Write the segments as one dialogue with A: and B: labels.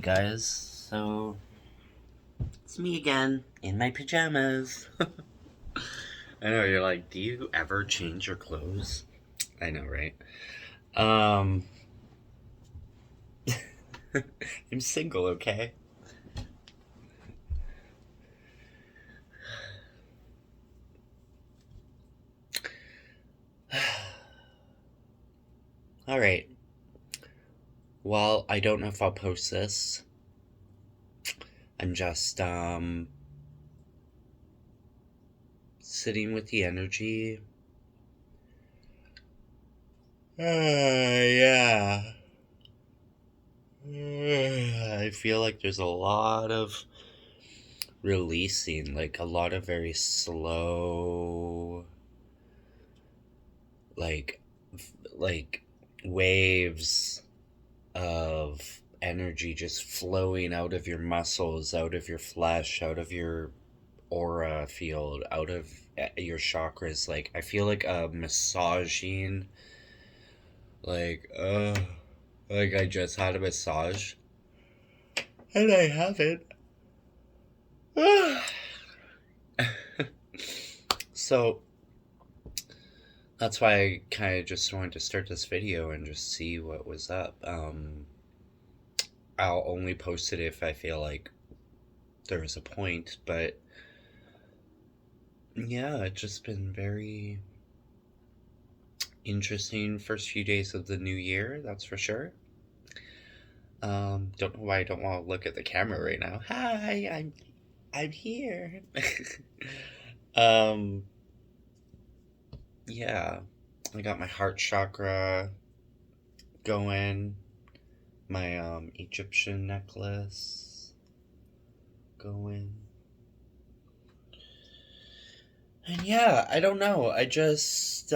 A: guys. So, it's me again, in my pajamas. I know, you're like, do you ever change your clothes? I know, right? Um, I'm single, okay? Alright. Well, I don't know if I'll post this. I'm just, sitting with the energy. Yeah. I feel like there's a lot of releasing, like a lot of very slow, like like waves of energy just flowing out of your muscles, out of your flesh, out of your aura field, out of your chakras. Like I feel like a massaging, like like I just had a massage and I haven't. So that's why I kind of just wanted to start this video and just see what was up. I'll only post it if I feel like there was a point, but yeah, it's just been very interesting first few days of the new year, that's for sure. Don't know why I don't want to look at the camera right now. Hi, I'm here. um, yeah, I got my heart chakra going, my Egyptian necklace going. And yeah, I don't know. I just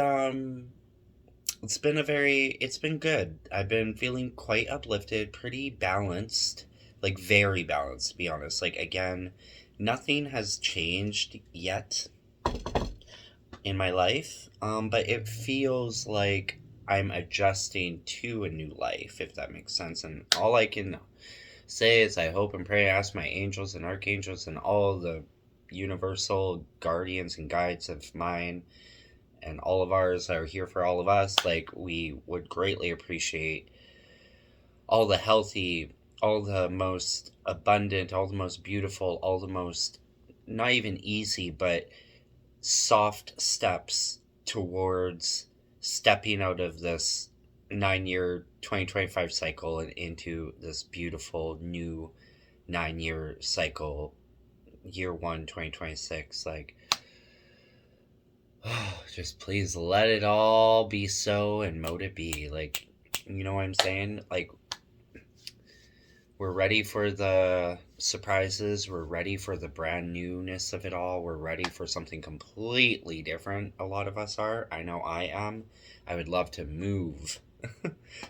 A: it's been good. I've been feeling quite uplifted, pretty balanced, like very balanced to be honest. Like again, nothing has changed yet in my life. But it feels like I'm adjusting to a new life, if that makes sense. And all I can say is I hope and pray, ask my angels and archangels and all the universal guardians and guides of mine and all of ours that are here for all of us. Like, we would greatly appreciate all the healthy, all the most abundant, all the most beautiful, all the most not even easy, but soft steps towards stepping out of this 9-year 2025 cycle and into this beautiful new 9-year cycle, year one 2026. Like, oh, just please let it all be so and mote it be. Like, you know what I'm saying? Like, we're ready for the surprises. We're ready for the brand newness of it all. We're ready for something completely different. A lot of us are. I know I am. I would love to move.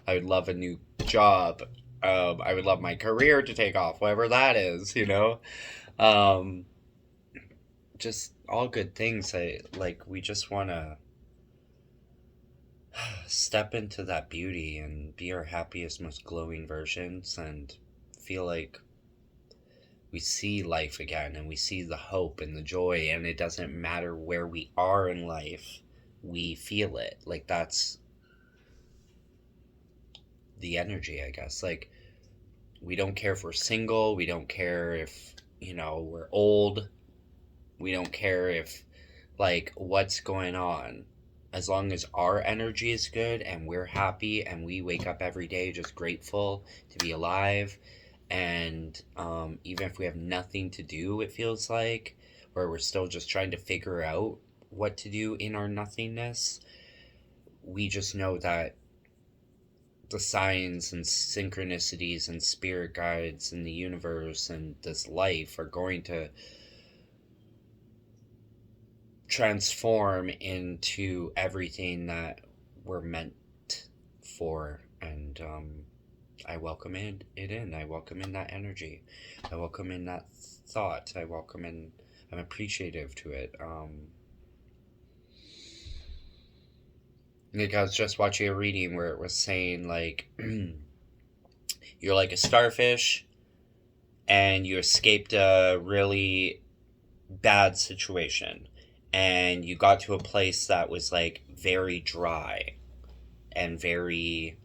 A: I would love a new job. I would love my career to take off, whatever that is, you know? Um, just all good things. We just want to step into that beauty and be our happiest, most glowing versions and feel like we see life again and we see the hope and the joy, and it doesn't matter where we are in life, we feel it. Like, that's the energy, I guess. Like, we don't care if we're single, we don't care if, we're old, we don't care if, like, what's going on. As long as our energy is good and we're happy and we wake up every day just grateful to be alive, and even if we have nothing to do, it feels like, or we're still just trying to figure out what to do in our nothingness, we just know that the signs and synchronicities and spirit guides and the universe and this life are going to transform into everything that we're meant for. And I welcome it in. I welcome in that energy. I welcome in that thought. I'm appreciative to it. Like, I was just watching a reading where it was saying, like, you're like a starfish and you escaped a really bad situation, and you got to a place that was like very dry and very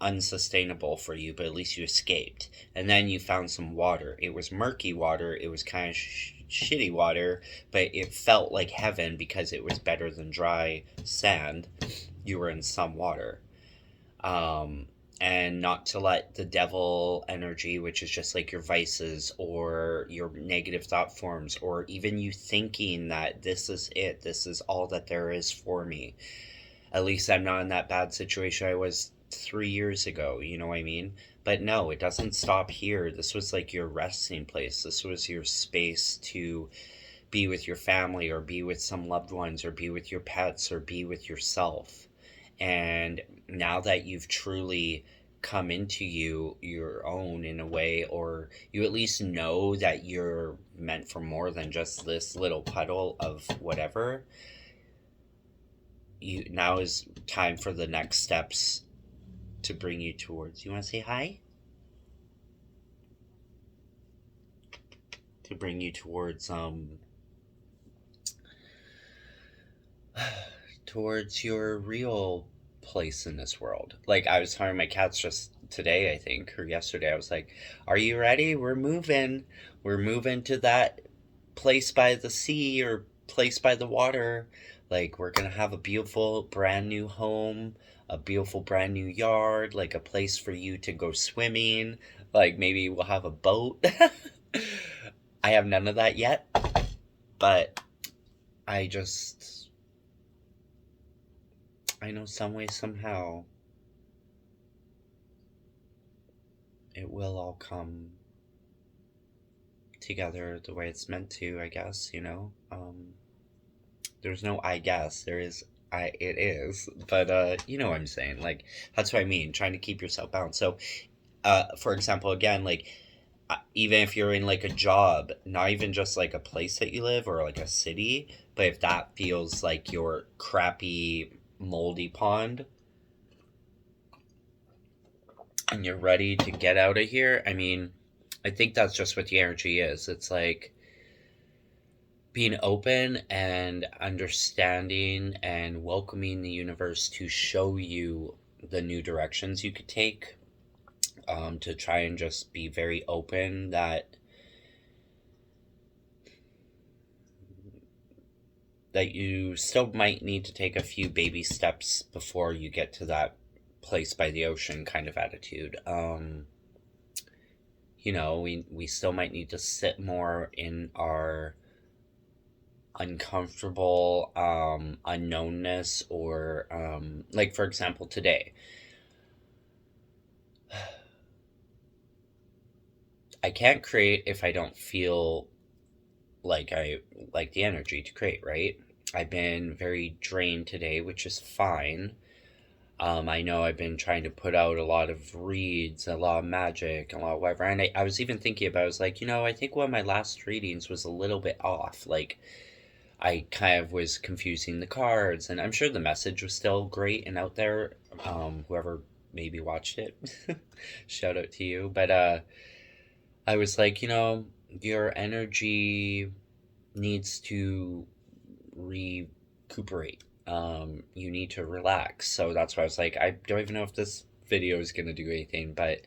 A: unsustainable for you, but at least you escaped. And then you found some water. It was murky water, it was kind of shitty water, but it felt like heaven because it was better than dry sand. You were in some water. And not to let the devil energy, which is just like your vices or your negative thought forms, or even you thinking that this is it, this is all that there is for me. At least I'm not in that bad situation I was 3 years ago, you know what I mean? But no, it doesn't stop here. This was like your resting place. This was your space to be with your family, or be with some loved ones, or be with your pets, or be with yourself. And now that you've truly come into your own in a way, or you at least know that you're meant for more than just this little puddle of whatever, you now is time for the next steps to bring you towards, you want to say hi, to bring you towards towards your real place in this world. Like, I was telling my cats just today, I think, or yesterday, I was like, are you ready? We're moving to that place by the sea, or place by the water. Like, we're gonna have a beautiful brand new home, a beautiful brand new yard, like a place for you to go swimming. Like, maybe we'll have a boat. I have none of that yet, but I know some way, somehow, it will all come together the way it's meant to, I guess, you know? There's no I guess, there is it is. But you know what I'm saying? Like, that's what I mean, trying to keep yourself balanced. So, for example, again, like, even if you're in like a job, not even just like a place that you live or like a city, but if that feels like your crappy moldy pond and you're ready to get out of here, I mean, I think that's just what the energy is. It's like being open and understanding and welcoming the universe to show you the new directions you could take, to try and just be very open that you still might need to take a few baby steps before you get to that place by the ocean kind of attitude. You know, we still might need to sit more in our uncomfortable unknownness, or like, for example, today I can't create if I don't feel like I like the energy to create, right? I've been very drained today, which is fine. I know I've been trying to put out a lot of reads, a lot of magic, a lot of whatever. And I was even thinking about, I was like, you know, I think one of my last readings was a little bit off. Like, I kind of was confusing the cards, and I'm sure the message was still great and out there. Whoever maybe watched it, shout out to you. But I was like, you know, your energy needs to recuperate. You need to relax. So that's why I was like, I don't even know if this video is going to do anything, but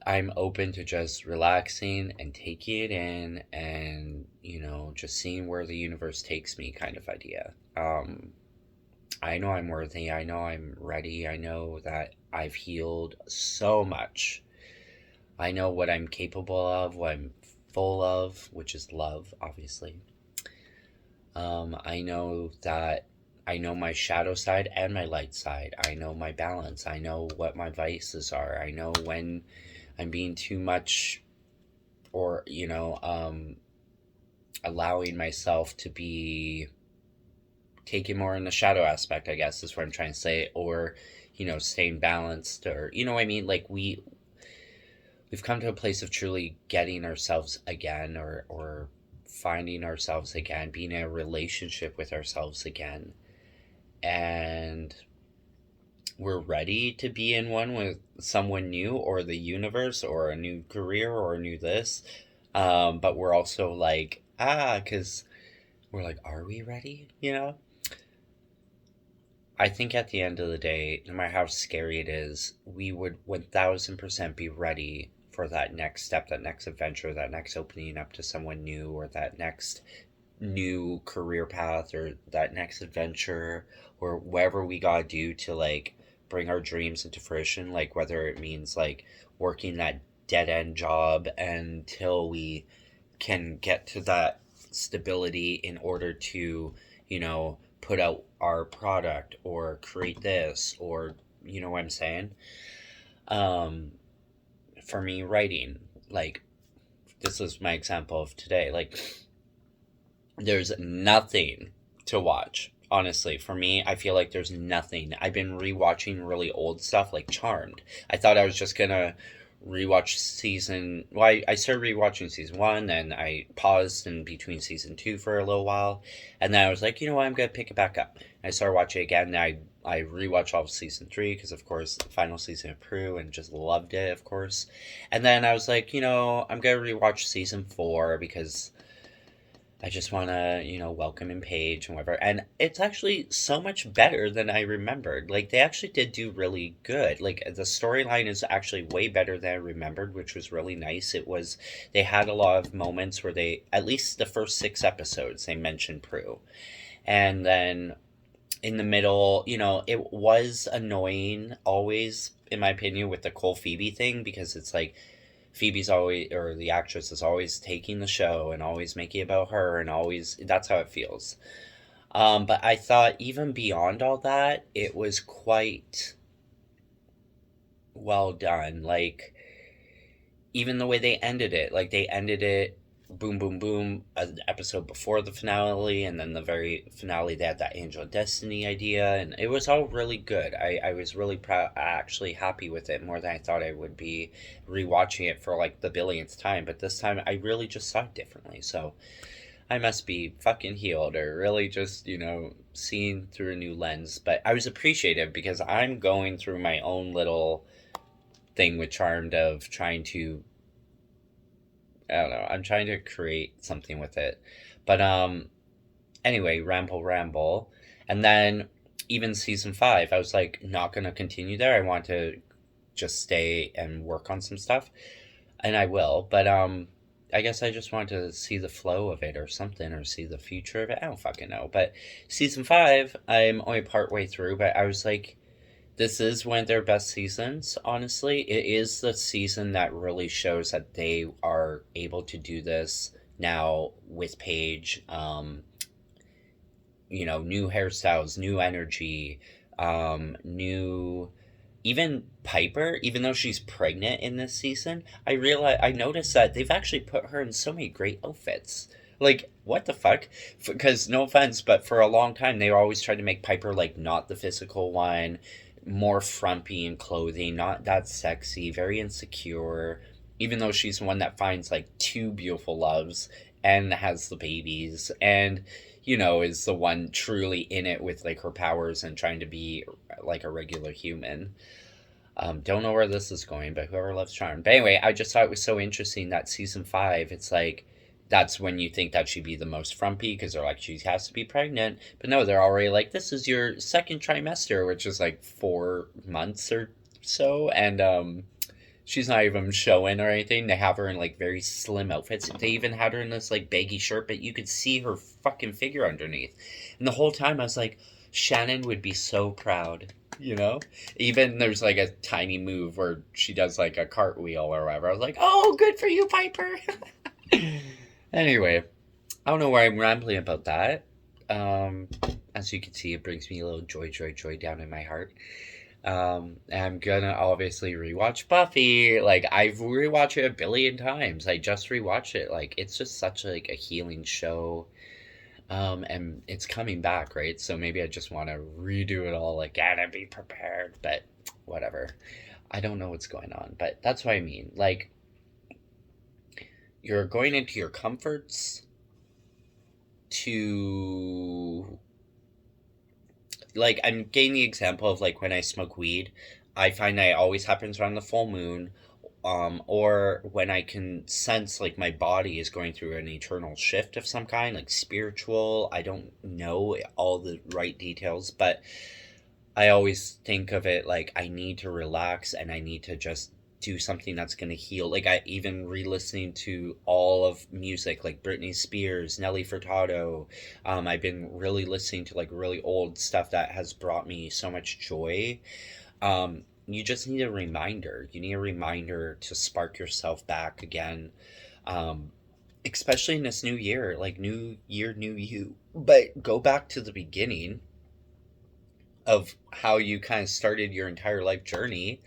A: I'm open to just relaxing and taking it in, and, you know, just seeing where the universe takes me kind of idea. I know I'm worthy. I know I'm ready. I know that I've healed so much. I know what I'm capable of, what I'm full of, which is love, obviously. I know that I know my shadow side and my light side. I know my balance. I know what my vices are. I know when I'm being too much, or, you know, allowing myself to be taken more in the shadow aspect, I guess is what I'm trying to say, or, you know, staying balanced, or, you know what I mean? Like, we've come to a place of truly getting ourselves again, or finding ourselves again, being in a relationship with ourselves again. And we're ready to be in one with someone new or the universe or a new career or a new this. But we're also like, because we're like, are we ready? I think at the end of the day, no matter how scary it is, we would 1000% be ready for that next step, that next adventure, that next opening up to someone new, or that next new career path, or that next adventure, or whatever we gotta do to like bring our dreams into fruition. Like whether it means like working that dead end job until we can get to that stability in order to, put out our product or create this, or you know what I'm saying? Um, for me, writing, like, this is my example of today. Like, there's nothing to watch. Honestly, for me, I feel like there's nothing. I've been rewatching really old stuff like Charmed. I thought I was just gonna rewatch season. Well, I started rewatching season one, and I paused in between season two for a little while, and then I was like, you know what, I'm gonna pick it back up. I started watching it again. And I rewatched all of season three because, of course, the final season of Prue, and just loved it, of course. And then I was like, I'm gonna rewatch season four because I just want to, welcome in Paige and whatever. And it's actually so much better than I remembered. Like, they actually did do really good. Like, the storyline is actually way better than I remembered, which was really nice. They had a lot of moments where at least the first 6 episodes, they mentioned Prue. And then in the middle, it was annoying always, in my opinion, with the Cole Phoebe thing, because it's like, Phoebe's always, or the actress is always taking the show and always making it about her, and always, that's how it feels. But I thought even beyond all that, it was quite well done. Like, even the way they ended it, like they ended it boom, boom, boom, an episode before the finale, and then the very finale, they had that Angel of Destiny idea, and it was all really good. I was really proud, actually happy with it, more than I thought I would be rewatching it for like the billionth time, but this time I really just saw it differently, so I must be fucking healed, or really just, seeing through a new lens. But I was appreciative because I'm going through my own little thing with Charmed of trying to, I don't know. I'm trying to create something with it. But anyway, ramble. And then even season 5, I was like not going to continue there. I want to just stay and work on some stuff. And I will, but I guess I just want to see the flow of it or something, or see the future of it. I don't fucking know. But season 5, I'm only part way through, but I was like, this is one of their best seasons, honestly. It is the season that really shows that they are able to do this now with Paige. New hairstyles, new energy, new. Even Piper, even though she's pregnant in this season, I noticed that they've actually put her in so many great outfits. Like, what the fuck? Because, no offense, but for a long time, they always tried to make Piper, like, not the physical one, more frumpy in clothing, not that sexy, very insecure, even though she's the one that finds like 2 beautiful loves and has the babies, and is the one truly in it with like her powers and trying to be like a regular human. Don't know where this is going, but whoever loves Charm. But anyway, I just thought it was so interesting that season 5, it's like, that's when you think that she'd be the most frumpy, because they're like, she has to be pregnant. But no, they're already like, this is your second trimester, which is like 4 months or so. And she's not even showing or anything. They have her in like very slim outfits. They even had her in this like baggy shirt, but you could see her fucking figure underneath. And the whole time I was like, Shannon would be so proud. Even there's like a tiny move where she does like a cartwheel or whatever. I was like, oh, good for you, Piper. Anyway, I don't know why I'm rambling about that. As you can see, it brings me a little joy down in my heart. I'm gonna obviously rewatch Buffy. Like, I've rewatched it a billion times. I just rewatched it. Like, it's just such like a healing show. And it's coming back, right? So maybe I just want to redo it all again and be prepared. But whatever. I don't know what's going on. But that's what I mean. Like, you're going into your comforts to like I'm getting the example of like when I smoke weed, I find that it always happens around the full moon, or when I can sense like my body is going through an eternal shift of some kind, like spiritual. I don't know all the right details, but I always think of it like I need to relax and I need to just do something that's going to heal. Like I even re-listening to all of music like Britney Spears, Nelly Furtado. I've been really listening to like really old stuff that has brought me so much joy. You just need a reminder. You need a reminder to spark yourself back again. Um, Especially in this new year, like new year, new you. But go back to the beginning of how you kind of started your entire life journey.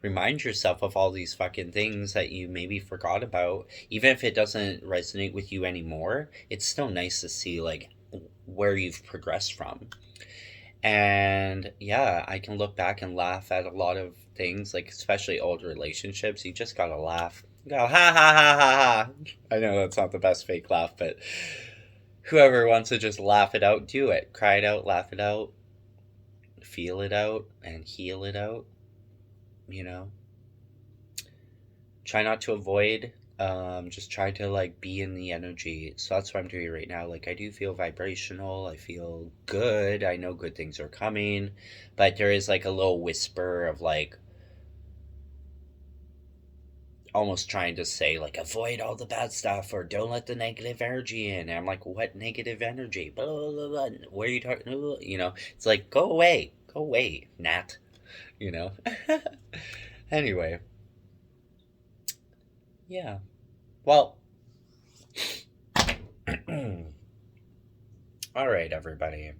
A: Remind yourself of all these fucking things that you maybe forgot about. Even if it doesn't resonate with you anymore, it's still nice to see like where you've progressed from. And yeah, I can look back and laugh at a lot of things, like especially old relationships. You just gotta laugh. Go ha ha ha ha ha. I know that's not the best fake laugh, but whoever wants to just laugh it out, do it. Cry it out, laugh it out, feel it out, and heal it out. You know, try not to avoid. Just try to like be in the energy. So that's what I'm doing right now. Like I do feel vibrational. I feel good. I know good things are coming, but there is like a little whisper of like almost trying to say like avoid all the bad stuff or don't let the negative energy in. And I'm like, what negative energy? Blah, blah, blah, blah. What are you talking? You know, it's like go away, Nat. You know. Anyway, yeah. Well, all right, everybody.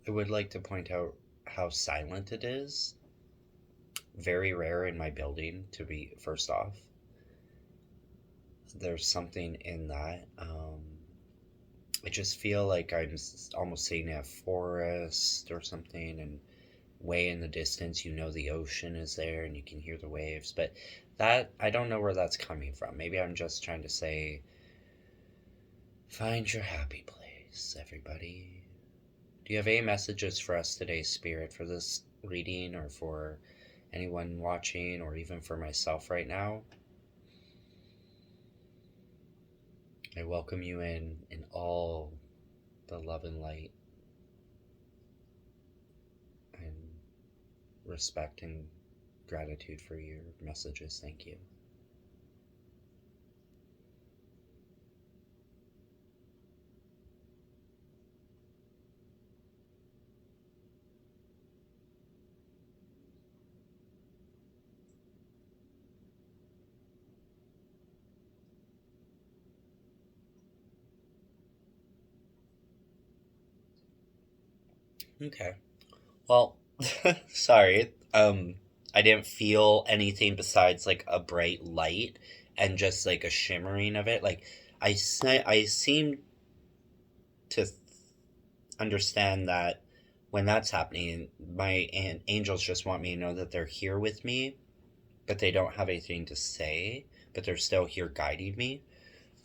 A: I would like to point out how silent it is. Very rare in my building to be first off. There's something in that. I just feel like I'm almost seeing a forest or something, and way in the distance, you know, the ocean is there and you can hear the waves. But that, I don't know where that's coming from. Maybe I'm just trying to say, find your happy place, everybody. Do you have any messages for us today, Spirit, for this reading or for anyone watching or even for myself right now? I welcome you in all the love and light and respect and gratitude for your messages. Thank you. Okay. Well, sorry. I didn't feel anything besides like a bright light and just like a shimmering of it. Like I seem to understand that when that's happening, my angels just want me to know that they're here with me, but they don't have anything to say, but they're still here guiding me.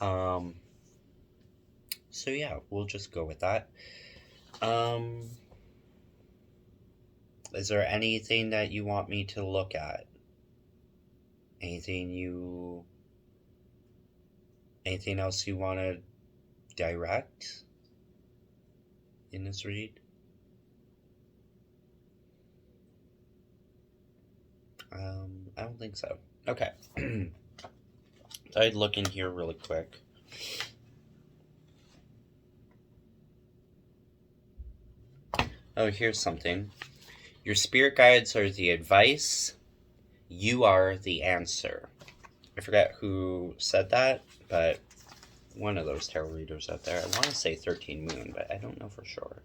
A: So yeah, we'll just go with that. Is there anything that you want me to look at? Anything else you want to direct in this read? I don't think so. Okay. I'd look in here really quick. Oh, here's something. Your spirit guides are the advice. You are the answer. I forget who said that, but one of those tarot readers out there. I want to say 13 Moon, but I don't know for sure.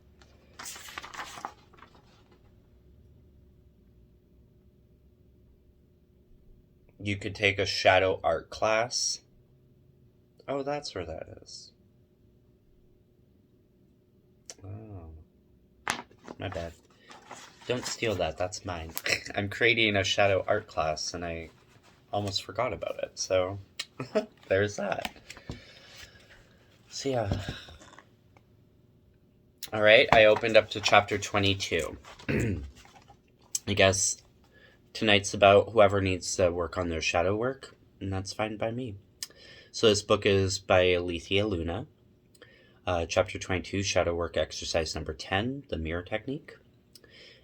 A: You could take a shadow art class. Oh, that's where that is. Oh, my bad. Don't steal that. That's mine. I'm creating a shadow art class, and I almost forgot about it. So, there's that. So, yeah. All right, I opened up to chapter 22. I guess tonight's about whoever needs to work on their shadow work, and that's fine by me. So this book is by Alethea Luna. Chapter 22, Shadow Work Exercise number 10, The Mirror Technique.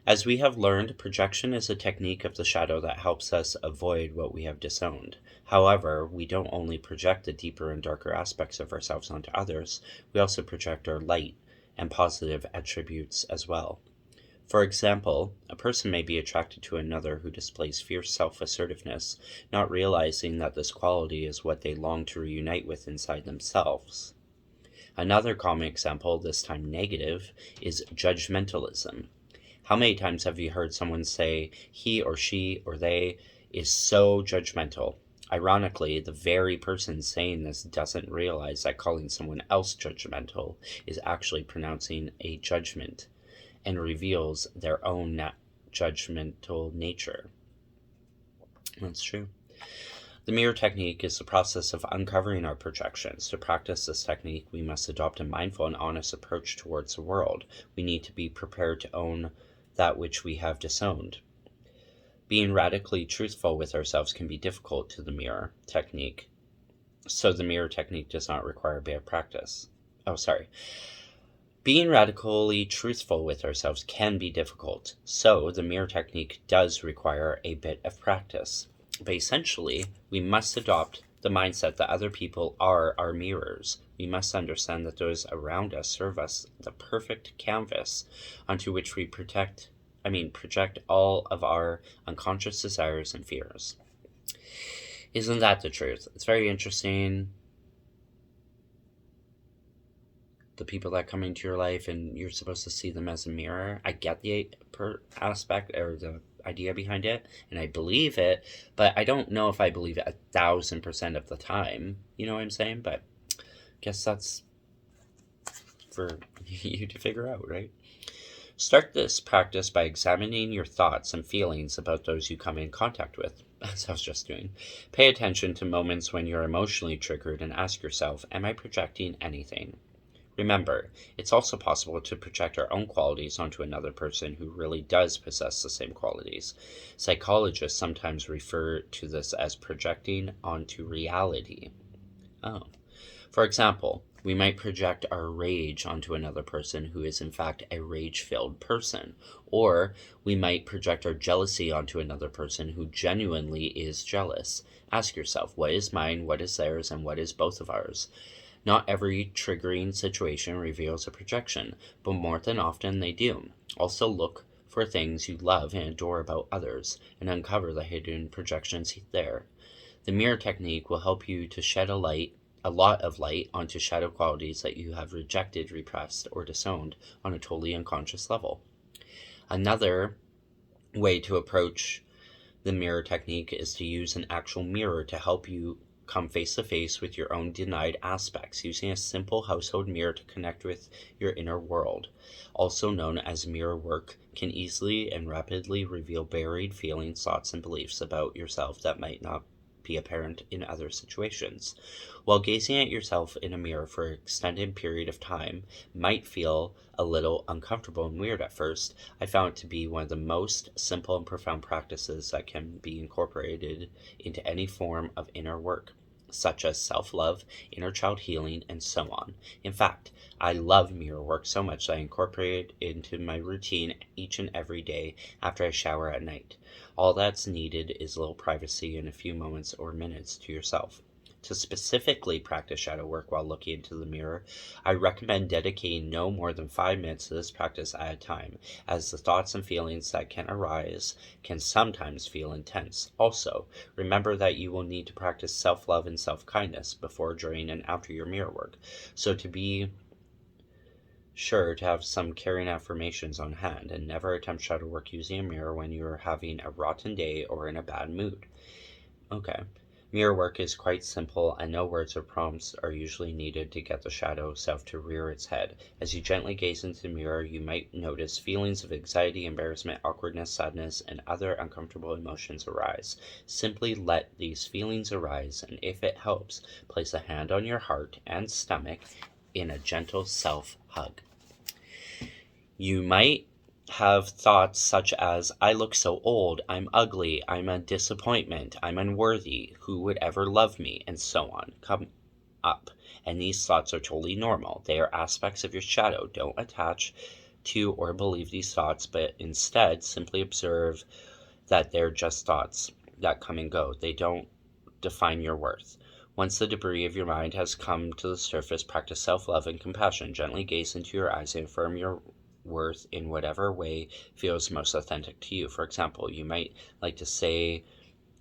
A: As we have learned, projection is a technique of the shadow that helps us avoid what we have disowned. However, we don't only project the deeper and darker aspects of ourselves onto others, we also project our light and positive attributes as well. For example, a person may be attracted to another who displays fierce self-assertiveness, not realizing that this quality is what they long to reunite with inside themselves. Another common example, this time negative, is judgmentalism. How many times have you heard someone say, he or she or they is so judgmental? Ironically, the very person saying this doesn't realize that calling someone else judgmental is actually pronouncing a judgment and reveals their own judgmental nature. That's true. The mirror technique is the process of uncovering our projections. To practice this technique, we must adopt a mindful and honest approach towards the world. We need to be prepared to own that which we have disowned. Being radically truthful with ourselves can be difficult to the mirror technique. So the mirror technique does not require a bit of practice. Being radically truthful with ourselves can be difficult, so the mirror technique does require a bit of practice. But essentially, we must adopt the mindset that other people are our mirrors. We must understand that those around us serve us the perfect canvas onto which we project all of our unconscious desires and fears. Isn't that the truth? It's very interesting. The people that come into your life and you're supposed to see them as a mirror. I get the aspect or the idea behind it, and I believe it, but I don't know if I believe it 1,000% of the time. You know what I'm saying? But I guess that's for you to figure out, right? Start this practice by examining your thoughts and feelings about those you come in contact with, as I was just doing. Pay attention to moments when you're emotionally triggered and ask yourself, am I projecting anything? Remember, it's also possible to project our own qualities onto another person who really does possess the same qualities. Psychologists sometimes refer to this as projecting onto reality. For example, we might project our rage onto another person who is in fact a rage-filled person. Or we might project our jealousy onto another person who genuinely is jealous. Ask yourself, what is mine, what is theirs, and what is both of ours? Not every triggering situation reveals a projection, but more than often they do. Also look for things you love and adore about others, and uncover the hidden projections there. The mirror technique will help you to shed a lot of light onto shadow qualities that you have rejected, repressed, or disowned on a totally unconscious level. Another way to approach the mirror technique is to use an actual mirror to help you come face to face with your own denied aspects using a simple household mirror to connect with your inner world. Also known as mirror work, can easily and rapidly reveal buried feelings, thoughts, and beliefs about yourself that might not be apparent in other situations. While gazing at yourself in a mirror for an extended period of time might feel a little uncomfortable and weird at first, I found it to be one of the most simple and profound practices that can be incorporated into any form of inner work, such as self-love, inner child healing, and so on. In fact, I love mirror work so much that I incorporate it into my routine each and every day after I shower at night. All that's needed is a little privacy and a few moments or minutes to yourself. To specifically practice shadow work while looking into the mirror, I recommend dedicating no more than 5 minutes to this practice at a time, as the thoughts and feelings that can arise can sometimes feel intense. Also, remember that you will need to practice self-love and self-kindness before, during, and after your mirror work. So to be sure to have some caring affirmations on hand, and never attempt shadow work using a mirror when you're having a rotten day or in a bad mood. Okay. Mirror work is quite simple, and no words or prompts are usually needed to get the shadow self to rear its head. As you gently gaze into the mirror, you might notice feelings of anxiety, embarrassment, awkwardness, sadness, and other uncomfortable emotions arise. Simply let these feelings arise, and if it helps, place a hand on your heart and stomach in a gentle self-hug. You might have thoughts such as, I look so old, I'm ugly, I'm a disappointment, I'm unworthy, who would ever love me, and so on, come up. And these thoughts are totally normal. They are aspects of your shadow. Don't attach to or believe these thoughts, but instead simply observe that they're just thoughts that come and go. They don't define your worth. Once the debris of your mind has come to the surface, practice self-love and compassion. Gently gaze into your eyes and affirm your worth in whatever way feels most authentic to you. For example, you might like to say,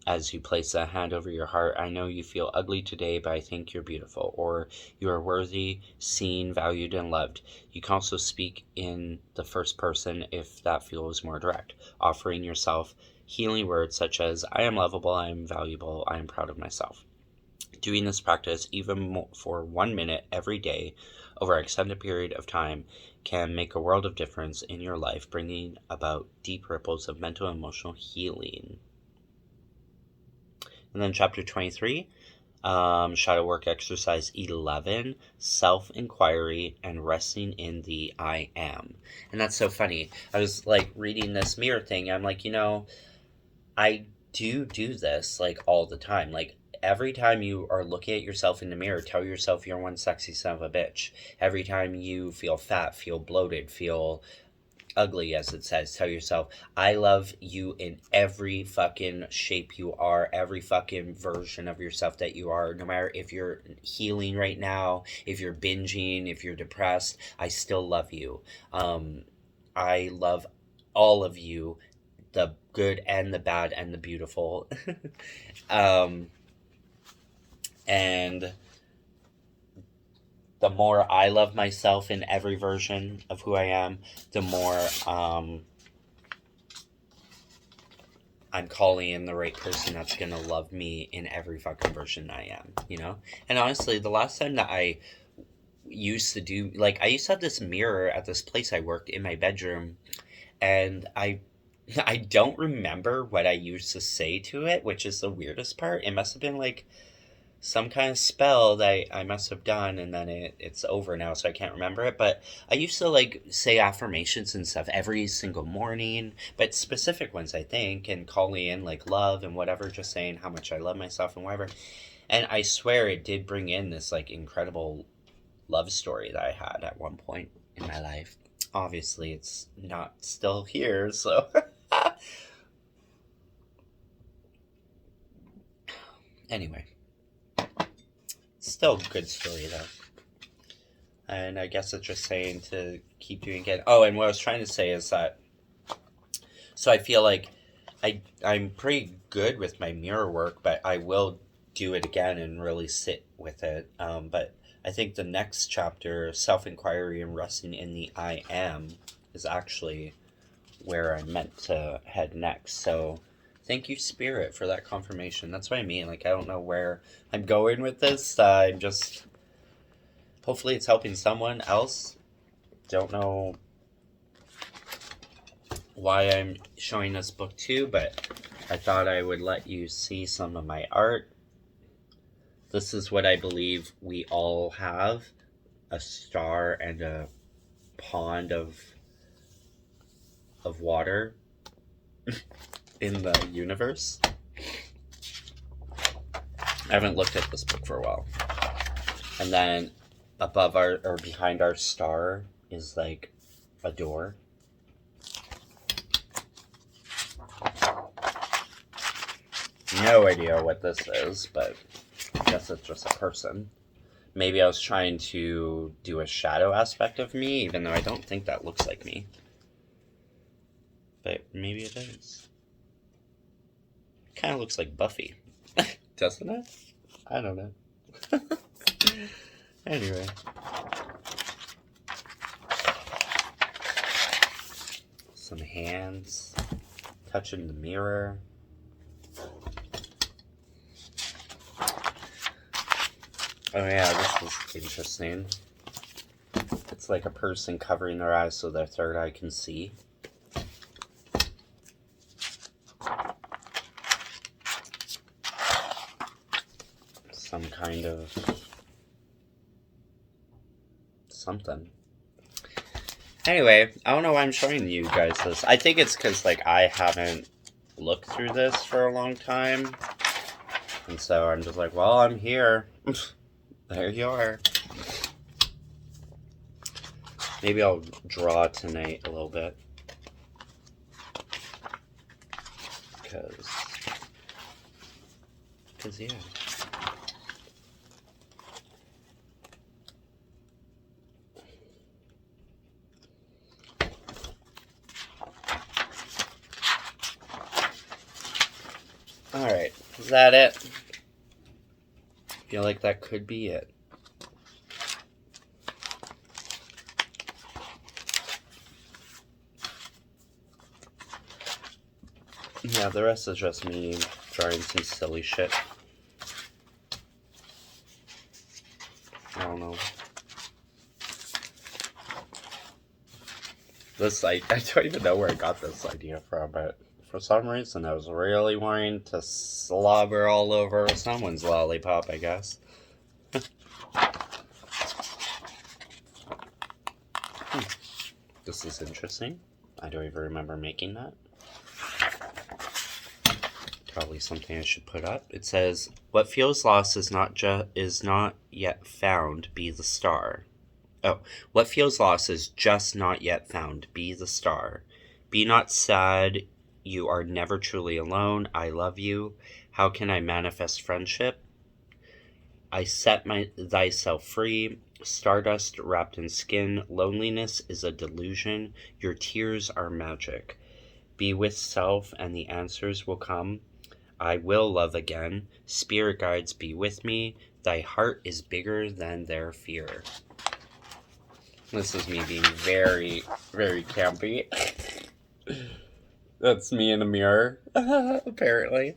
A: as you place a hand over your heart, I know you feel ugly today, but I think you're beautiful. Or, you are worthy, seen, valued, and loved. You can also speak in the first person if that feels more direct, offering yourself healing words such as, I am lovable, I am valuable, I am proud of myself. Doing this practice, even for 1 minute every day over an extended period of time, can make a world of difference in your life, bringing about deep ripples of mental and emotional healing. And then chapter 23, shadow work exercise 11, self-inquiry and resting in the I am. And that's so funny. I was like reading this mirror thing. I'm like, I do this like all the time. Like, every time you are looking at yourself in the mirror, tell yourself you're one sexy son of a bitch. Every time you feel fat, feel bloated, feel ugly, as it says, tell yourself, I love you in every fucking shape you are, every fucking version of yourself that you are, no matter if you're healing right now, if you're binging, if you're depressed, I still love you. I love all of you, the good and the bad and the beautiful. And the more I love myself in every version of who I am, the more I'm calling in the right person that's going to love me in every fucking version I am, And honestly, the last time that I used to do, like, I used to have this mirror at this place I worked in my bedroom, and I don't remember what I used to say to it, which is the weirdest part. It must have been like some kind of spell that I must have done, and then it's over now, so I can't remember it. But I used to like say affirmations and stuff every single morning, but specific ones, I think, and calling in like love and whatever, just saying how much I love myself and whatever. And I swear it did bring in this like incredible love story that I had at one point in my life. Obviously, it's not still here, so. Anyway. Still a good story, though. And I guess it's just saying to keep doing it. Oh, and what I was trying to say is that, so I feel like I'm pretty good with my mirror work, but I will do it again and really sit with it. But I think the next chapter, self-inquiry and resting in the I am, is actually where I'm meant to head next. So Thank you, Spirit, for that confirmation. That's what I mean. Like, I don't know where I'm going with this. Hopefully it's helping someone else. Don't know why I'm showing this book too, but I thought I would let you see some of my art. This is what I believe we all have. A star and a pond of water in the universe. I haven't looked at this book for a while. And then above our, or behind our star, is like a door. No idea what this is, but I guess it's just a person. Maybe I was trying to do a shadow aspect of me, even though I don't think that looks like me. But maybe it is. Kind of looks like Buffy. Doesn't it? I don't know. Anyway. Some hands. Touching the mirror. Oh yeah, this is interesting. It's like a person covering their eyes so their third eye can see. Some kind of something. Anyway, I don't know why I'm showing you guys this. I think it's because like I haven't looked through this for a long time. And so I'm just like, well, I'm here. There you are. Maybe I'll draw tonight a little bit. Because yeah. Alright, is that it? Feel like that could be it. Yeah, the rest is just me drawing some silly shit. I don't know. I don't even know where I got this idea from, but for some reason I was really wanting to slobber all over someone's lollipop, I guess. This is interesting. I don't even remember making that. Probably something I should put up. It says, "What feels lost is not yet found. Be the star." Oh, what feels lost is just not yet found. Be the star. Be not sad. You are never truly alone. I love you. How can I manifest friendship? I set thyself free. Stardust wrapped in skin. Loneliness is a delusion. Your tears are magic. Be with self and the answers will come. I will love again. Spirit guides be with me. Thy heart is bigger than their fear. This is me being very, very campy. That's me in a mirror, apparently.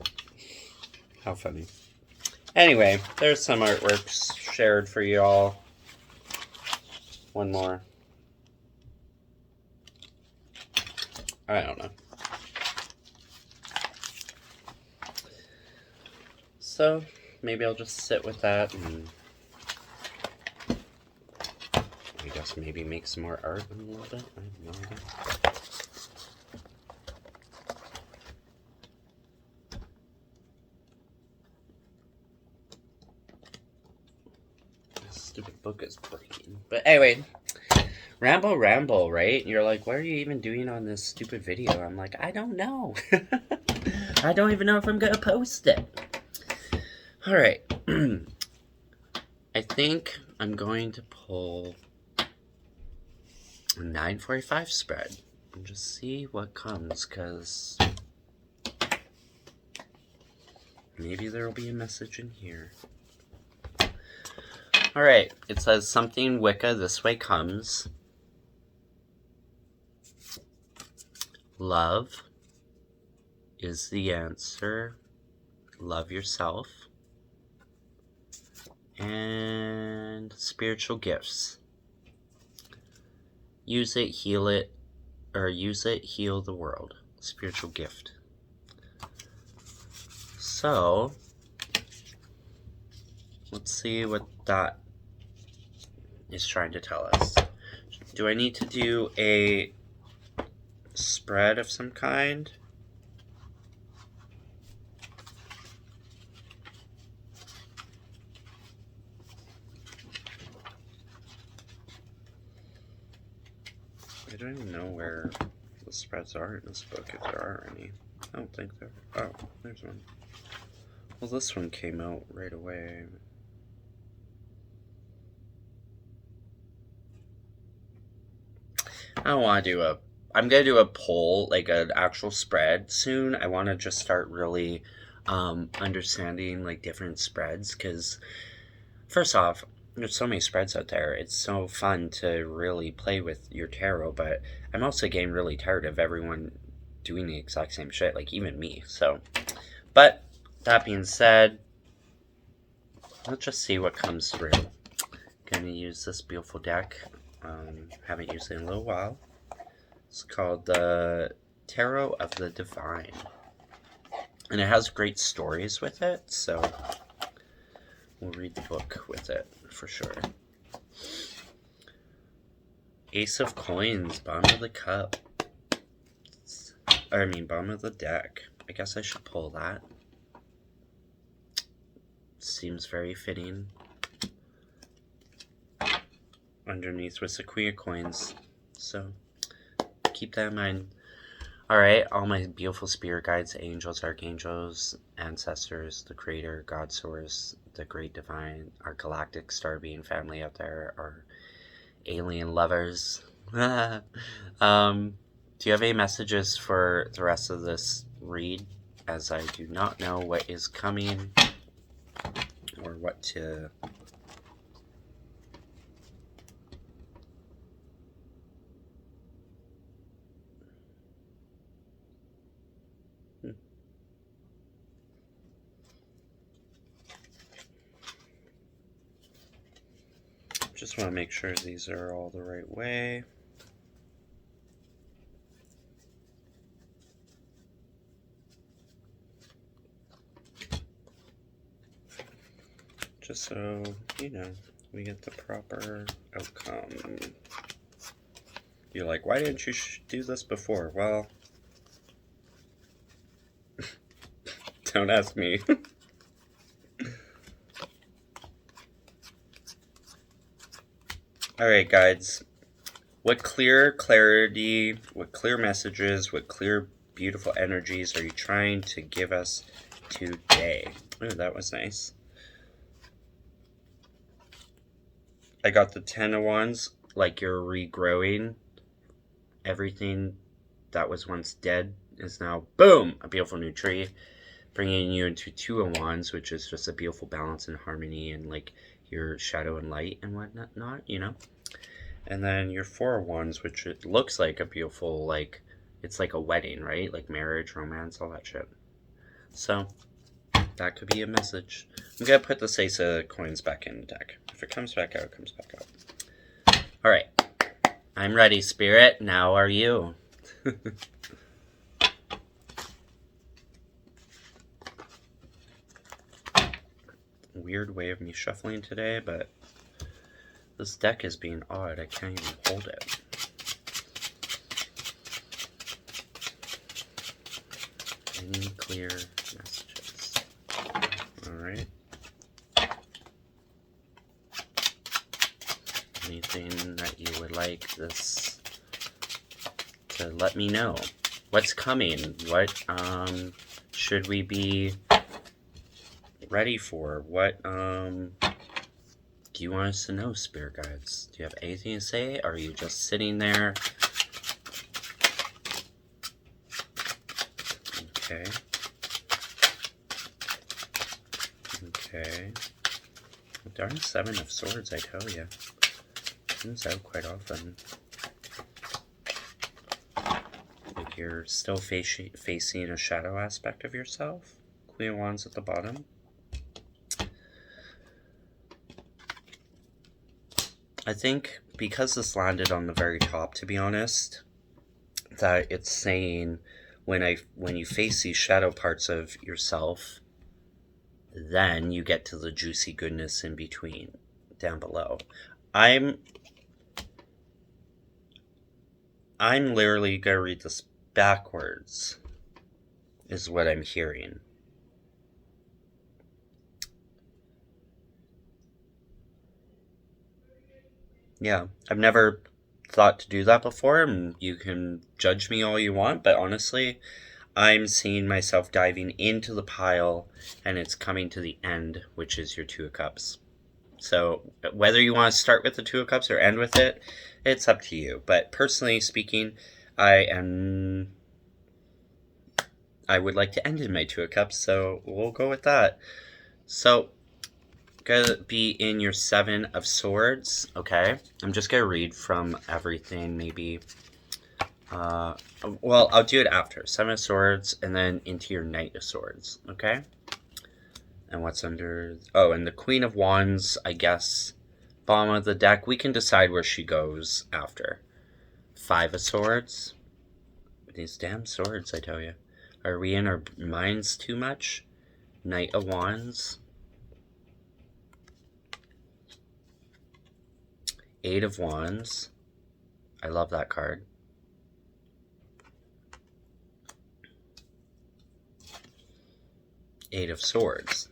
A: How funny. Anyway, there's some artworks shared for y'all. One more. I don't know. So, maybe I'll just sit with that and I guess maybe make some more art in a little bit. I have no idea. This stupid book is breaking. But anyway, ramble, right? You're like, what are you even doing on this stupid video? I'm like, I don't know. I don't even know if I'm going to post it. Alright. I think I'm going to pull a 945 spread and just see what comes, because maybe there will be a message in here. Alright, it says, something Wicca this way comes. Love is the answer. Love yourself. And spiritual gifts. Use it, heal it, or use it, heal the world. Spiritual gift. So, let's see what that is trying to tell us. Do I need to do a spread of some kind? I don't even know where the spreads are in this book, if there are any. I don't think there are. Oh, there's one. Well, this one came out right away. I don't want to do a... I'm going to do a poll, like an actual spread soon. I want to just start really understanding like different spreads, because first off, there's so many spreads out there. It's so fun to really play with your tarot, but I'm also getting really tired of everyone doing the exact same shit, like even me. So, but that being said, let's just see what comes through. Gonna use this beautiful deck. Haven't used it in a little while. It's called the Tarot of the Divine, and it has great stories with it, so we'll read the book with it for sure. Ace of Coins, bottom of the cup. Bottom of the deck. I guess I should pull that. Seems very fitting. Underneath was the Queen of Coins, so keep that in mind. Alright, all my beautiful spirit guides, angels, archangels, ancestors, the creator, God source, the great divine, our galactic star being family out there, our alien lovers. Do you have any messages for the rest of this read, as I do not know what is coming or what to... Just want to make sure these are all the right way. Just so, we get the proper outcome. You're like, why didn't you do this before? Well, don't ask me. Alright, guides. What clear clarity, what clear messages, what clear, beautiful energies are you trying to give us today? Ooh, that was nice. I got the 10 of Wands, like you're regrowing. Everything that was once dead is now, boom, a beautiful new tree. Bringing you into 2 of Wands, which is just a beautiful balance and harmony and like your shadow and light and whatnot, And then your 4 of Wands, which it looks like a beautiful, like, it's like a wedding, right? Like marriage, romance, all that shit. So, that could be a message. I'm going to put the Ace of Coins back in the deck. If it comes back out, it comes back out. Alright. I'm ready, Spirit. Now are you. Weird way of me shuffling today, but this deck is being odd. I can't even hold it. Any clear messages? Alright. Anything that you would like this to let me know? What's coming? What should we be ready for? What do you want us to know, Spirit Guides? Do you have anything to say? Or are you just sitting there? Okay. Okay. Darn 7 of Swords, I tell you. Comes out quite often. Like you're still facing a shadow aspect of yourself. Queen of Wands at the bottom. I think because this landed on the very top, to be honest, that it's saying when you face these shadow parts of yourself, then you get to the juicy goodness in between, down below. I'm literally gonna read this backwards, is what I'm hearing. Yeah, I've never thought to do that before, and you can judge me all you want, but honestly, I'm seeing myself diving into the pile, and it's coming to the end, which is your Two of Cups. So whether you want to start with the Two of Cups or end with it, it's up to you. But personally speaking, I would like to end in my Two of Cups, so we'll go with that. So, gonna be in your Seven of Swords, okay? I'm just gonna read from everything, maybe. Well, I'll do it after. Seven of Swords, and then into your Knight of Swords, okay? And what's under... Oh, and the Queen of Wands, I guess. Bottom of the deck. We can decide where she goes after. Five of Swords. These damn swords, I tell you. Are we in our minds too much? Knight of Wands. Eight of Wands. I love that card. Eight of Swords.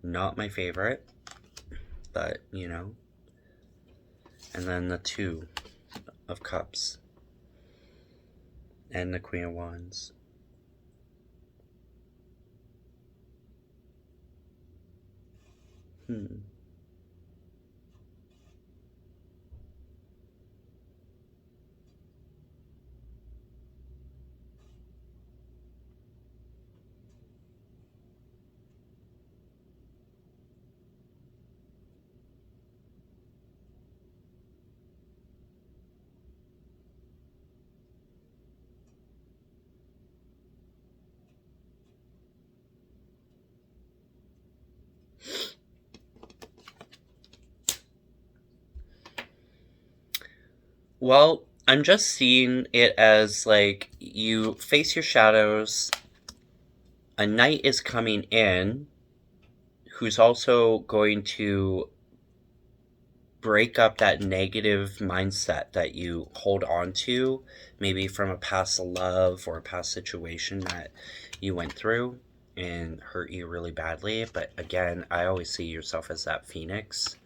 A: Not my favorite, but, you know. And then the Two of Cups. And the Queen of Wands. Well, I'm just seeing it as, like, you face your shadows, a knight is coming in, who's also going to break up that negative mindset that you hold on to, maybe from a past love or a past situation that you went through and hurt you really badly. But again, I always see yourself as that phoenix.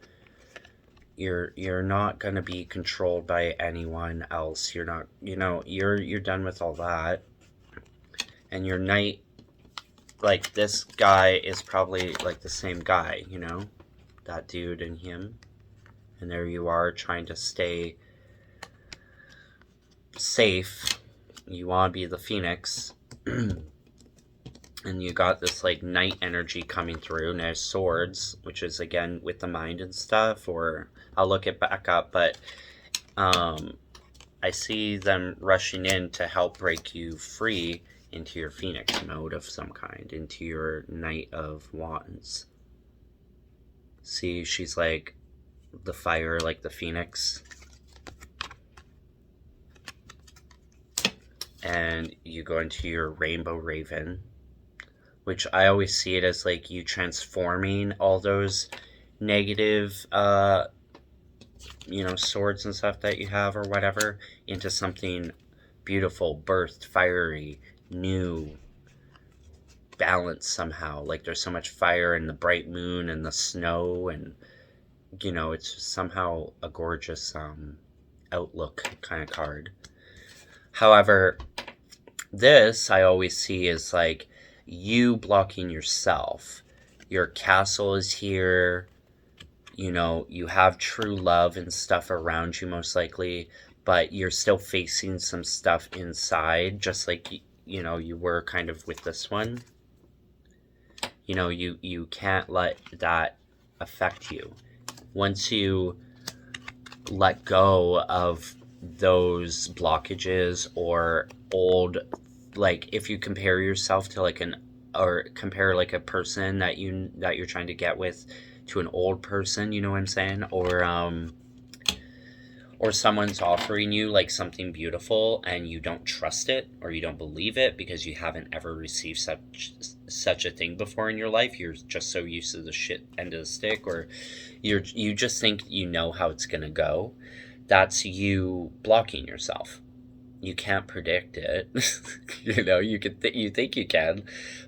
A: You're not going to be controlled by anyone else. You're not, you're done with all that. And your knight, like, this guy is probably like the same guy, that dude and him. And there you are trying to stay safe. You want to be the phoenix. And you got this, like, knight energy coming through. And there's swords, which is, again, with the mind and stuff. Or I'll look it back up. But I see them rushing in to help break you free into your phoenix mode of some kind. Into your Knight of Wands. See, she's like the fire, like the phoenix. And you go into your Rainbow Raven, which I always see it as, like, you transforming all those negative, swords and stuff that you have or whatever into something beautiful, birthed, fiery, new, balanced somehow. Like, there's so much fire in the bright moon and the snow, and, it's just somehow a gorgeous outlook kind of card. However, this I always see as, like, you blocking yourself. Your castle is here. You have true love and stuff around you most likely, but you're still facing some stuff inside, just like, you were kind of with this one. You can't let that affect you. Once you let go of those blockages or old, like if you compare yourself to like or compare like a person that you're trying to get with to an old person, you know what I'm saying? Or someone's offering you like something beautiful and you don't trust it or you don't believe it because you haven't ever received such a thing before in your life. You're just so used to the shit end of the stick, or you just think you know how it's gonna go. That's you blocking yourself. You can't predict it. You know, you think you can,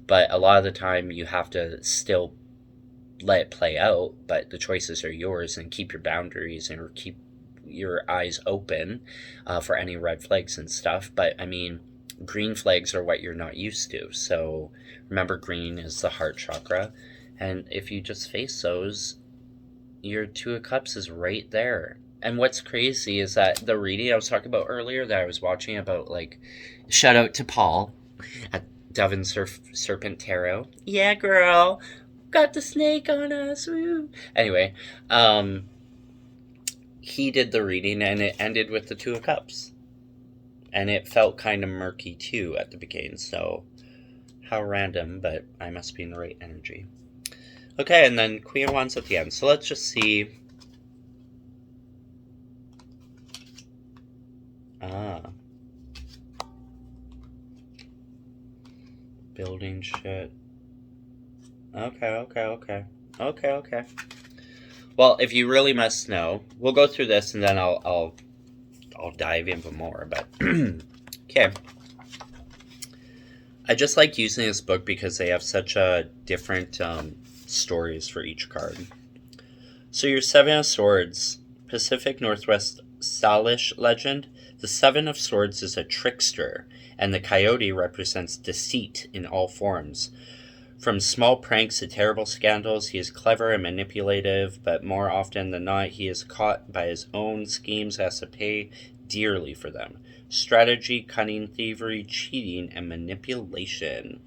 A: but a lot of the time you have to still let it play out, but the choices are yours, and keep your boundaries and keep your eyes open for any red flags and stuff. But I mean, green flags are what you're not used to. So remember, green is the heart chakra. And if you just face those, your Two of Cups is right there. And what's crazy is that the reading I was talking about earlier that I was watching about, like, shout out to Paul at Dove Serpent Tarot. Yeah, girl. Got the snake on us. Woo. Anyway, he did the reading and it ended with the Two of Cups. And it felt kind of murky too at the beginning. So, how random, but I must be in the right energy. Okay, and then Queen of Wands at the end. So let's just see. Building shit. Okay. Well, if you really must know, we'll go through this and then I'll dive even more. But okay, I just like using this book because they have such a different stories for each card. So your Seven of Swords, Pacific Northwest Salish legend. The Seven of Swords is a trickster, and the coyote represents deceit in all forms. From small pranks to terrible scandals, he is clever and manipulative, but more often than not, he is caught by his own schemes and has to pay dearly for them. Strategy, cunning, thievery, cheating, and manipulation.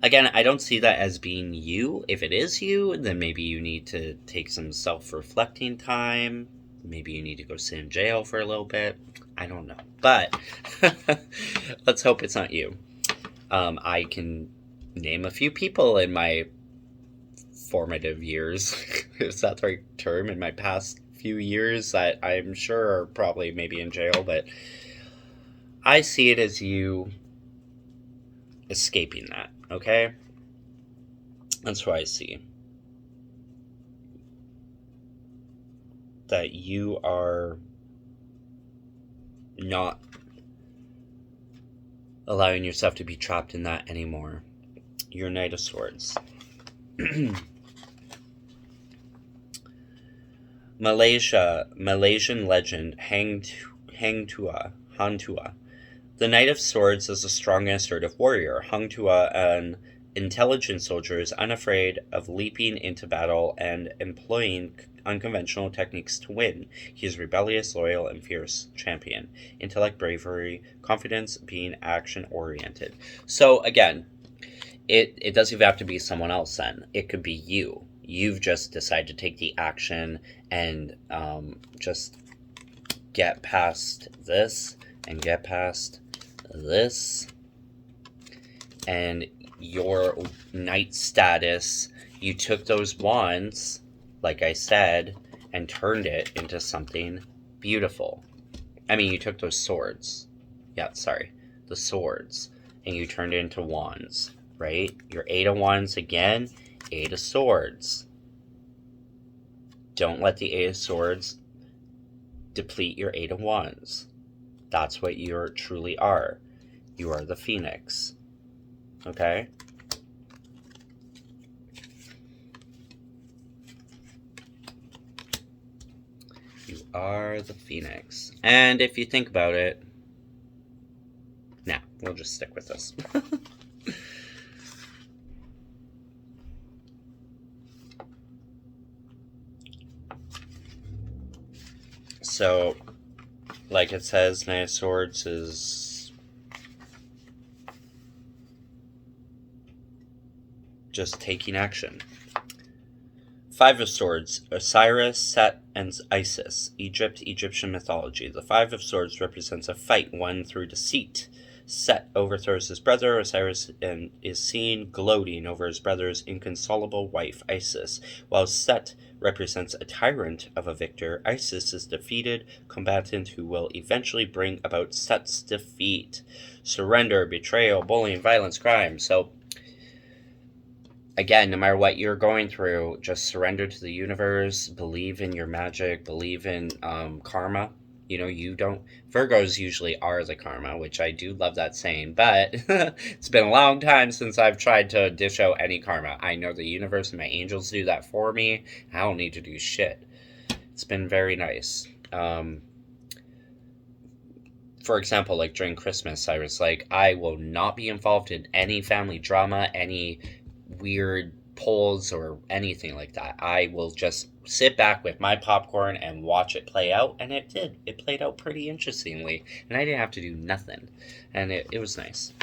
A: Again, I don't see that as being you. If it is you, then maybe you need to take some self-reflecting time. Maybe you need to go sit in jail for a little bit. I don't know. But let's hope it's not you. I can name a few people in my formative years, is that the right term, in my past few years that I'm sure are probably maybe in jail, but I see it as you escaping that, okay? That's what I see. That you are not allowing yourself to be trapped in that anymore. Your Knight of Swords. Malaysian legend, Hang Tuah. The Knight of Swords is a strong and assertive warrior. Hang Tuah, an intelligent soldier, is unafraid of leaping into battle and employing unconventional techniques to win. He is rebellious, loyal, and fierce champion. Intellect, bravery, confidence, being action-oriented. So, again, it doesn't even have to be someone else then. It could be you. You've just decided to take the action and just get past this and get past this. And your knight status, you took those wands, like I said, and turned it into something beautiful. I mean, you took those swords. The swords. And you turned it into wands, right? Your Eight of Wands again, Eight of Swords. Don't let the Eight of Swords deplete your Eight of Wands. That's what you truly are. You are the Phoenix. Okay? You are the Phoenix. And if you think about it, we'll just stick with this. So, like it says, Knight of Swords is just taking action. Five of Swords, Osiris, Set, and Isis. Egyptian mythology. The Five of Swords represents a fight won through deceit. Set overthrows his brother, Osiris, and is seen gloating over his brother's inconsolable wife, Isis, while Set represents a tyrant of a victor. Isis is defeated combatant who will eventually bring about Set's defeat. Surrender, betrayal, bullying, violence, crime. So, again, no matter what you're going through, just surrender to the universe, believe in your magic, believe in karma. You know, you don't... Virgos usually are the karma, which I do love that saying, but it's been a long time since I've tried to dish out any karma. I know the universe and my angels do that for me. I don't need to do shit. It's been very nice. For example, like during Christmas, I was like, I will not be involved in any family drama, any weird polls or anything like that. I will just sit back with my popcorn and watch it play out, and it did. It played out pretty interestingly, and I didn't have to do nothing, and it was nice.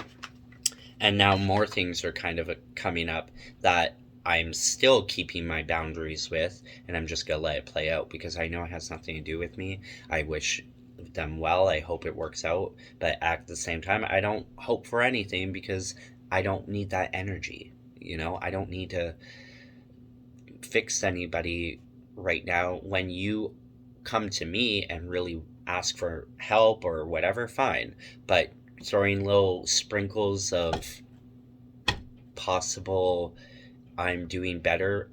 A: And now more things are kind of coming up that I'm still keeping my boundaries with, and I'm just gonna let it play out because I know it has nothing to do with me. I wish them well. I hope it works out, but at the same time, I don't hope for anything because I don't need that energy. You know, I don't need to fix anybody right now. When you come to me and really ask for help or whatever, fine. But throwing little sprinkles of possible I'm doing better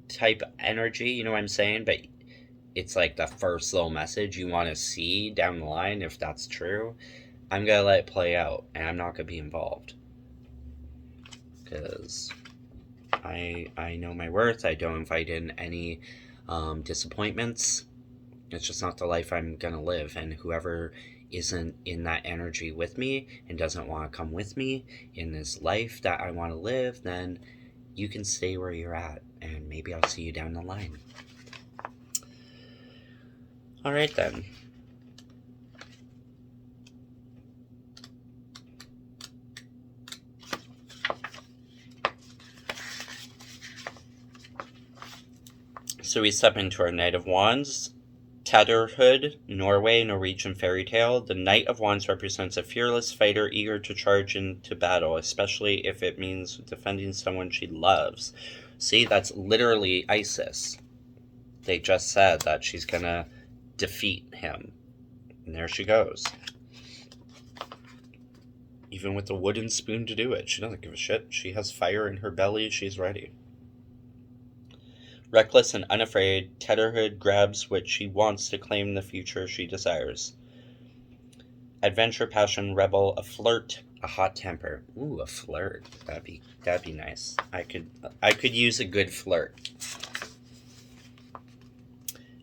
A: type energy, you know what I'm saying? But it's like the first little message you want to see down the line, if that's true. I'm going to let it play out, and I'm not going to be involved. Because I know my worth. I don't invite in any disappointments. It's just not the life I'm going to live. And whoever isn't in that energy with me and doesn't want to come with me in this life that I want to live, then you can stay where you're at. And maybe I'll see you down the line. All right, then. So we step into our Knight of Wands. Tatterhood, Norway, Norwegian fairy tale. The Knight of Wands represents a fearless fighter eager to charge into battle, especially if it means defending someone she loves. See, that's literally Isis. They just said that she's gonna defeat him. And there she goes. Even with the wooden spoon to do it. She doesn't give a shit. She has fire in her belly. She's ready. Reckless and unafraid, Tatterhood grabs what she wants to claim the future she desires. Adventure, passion, rebel, a flirt, a hot temper. Ooh, a flirt. That'd be nice. I could use a good flirt.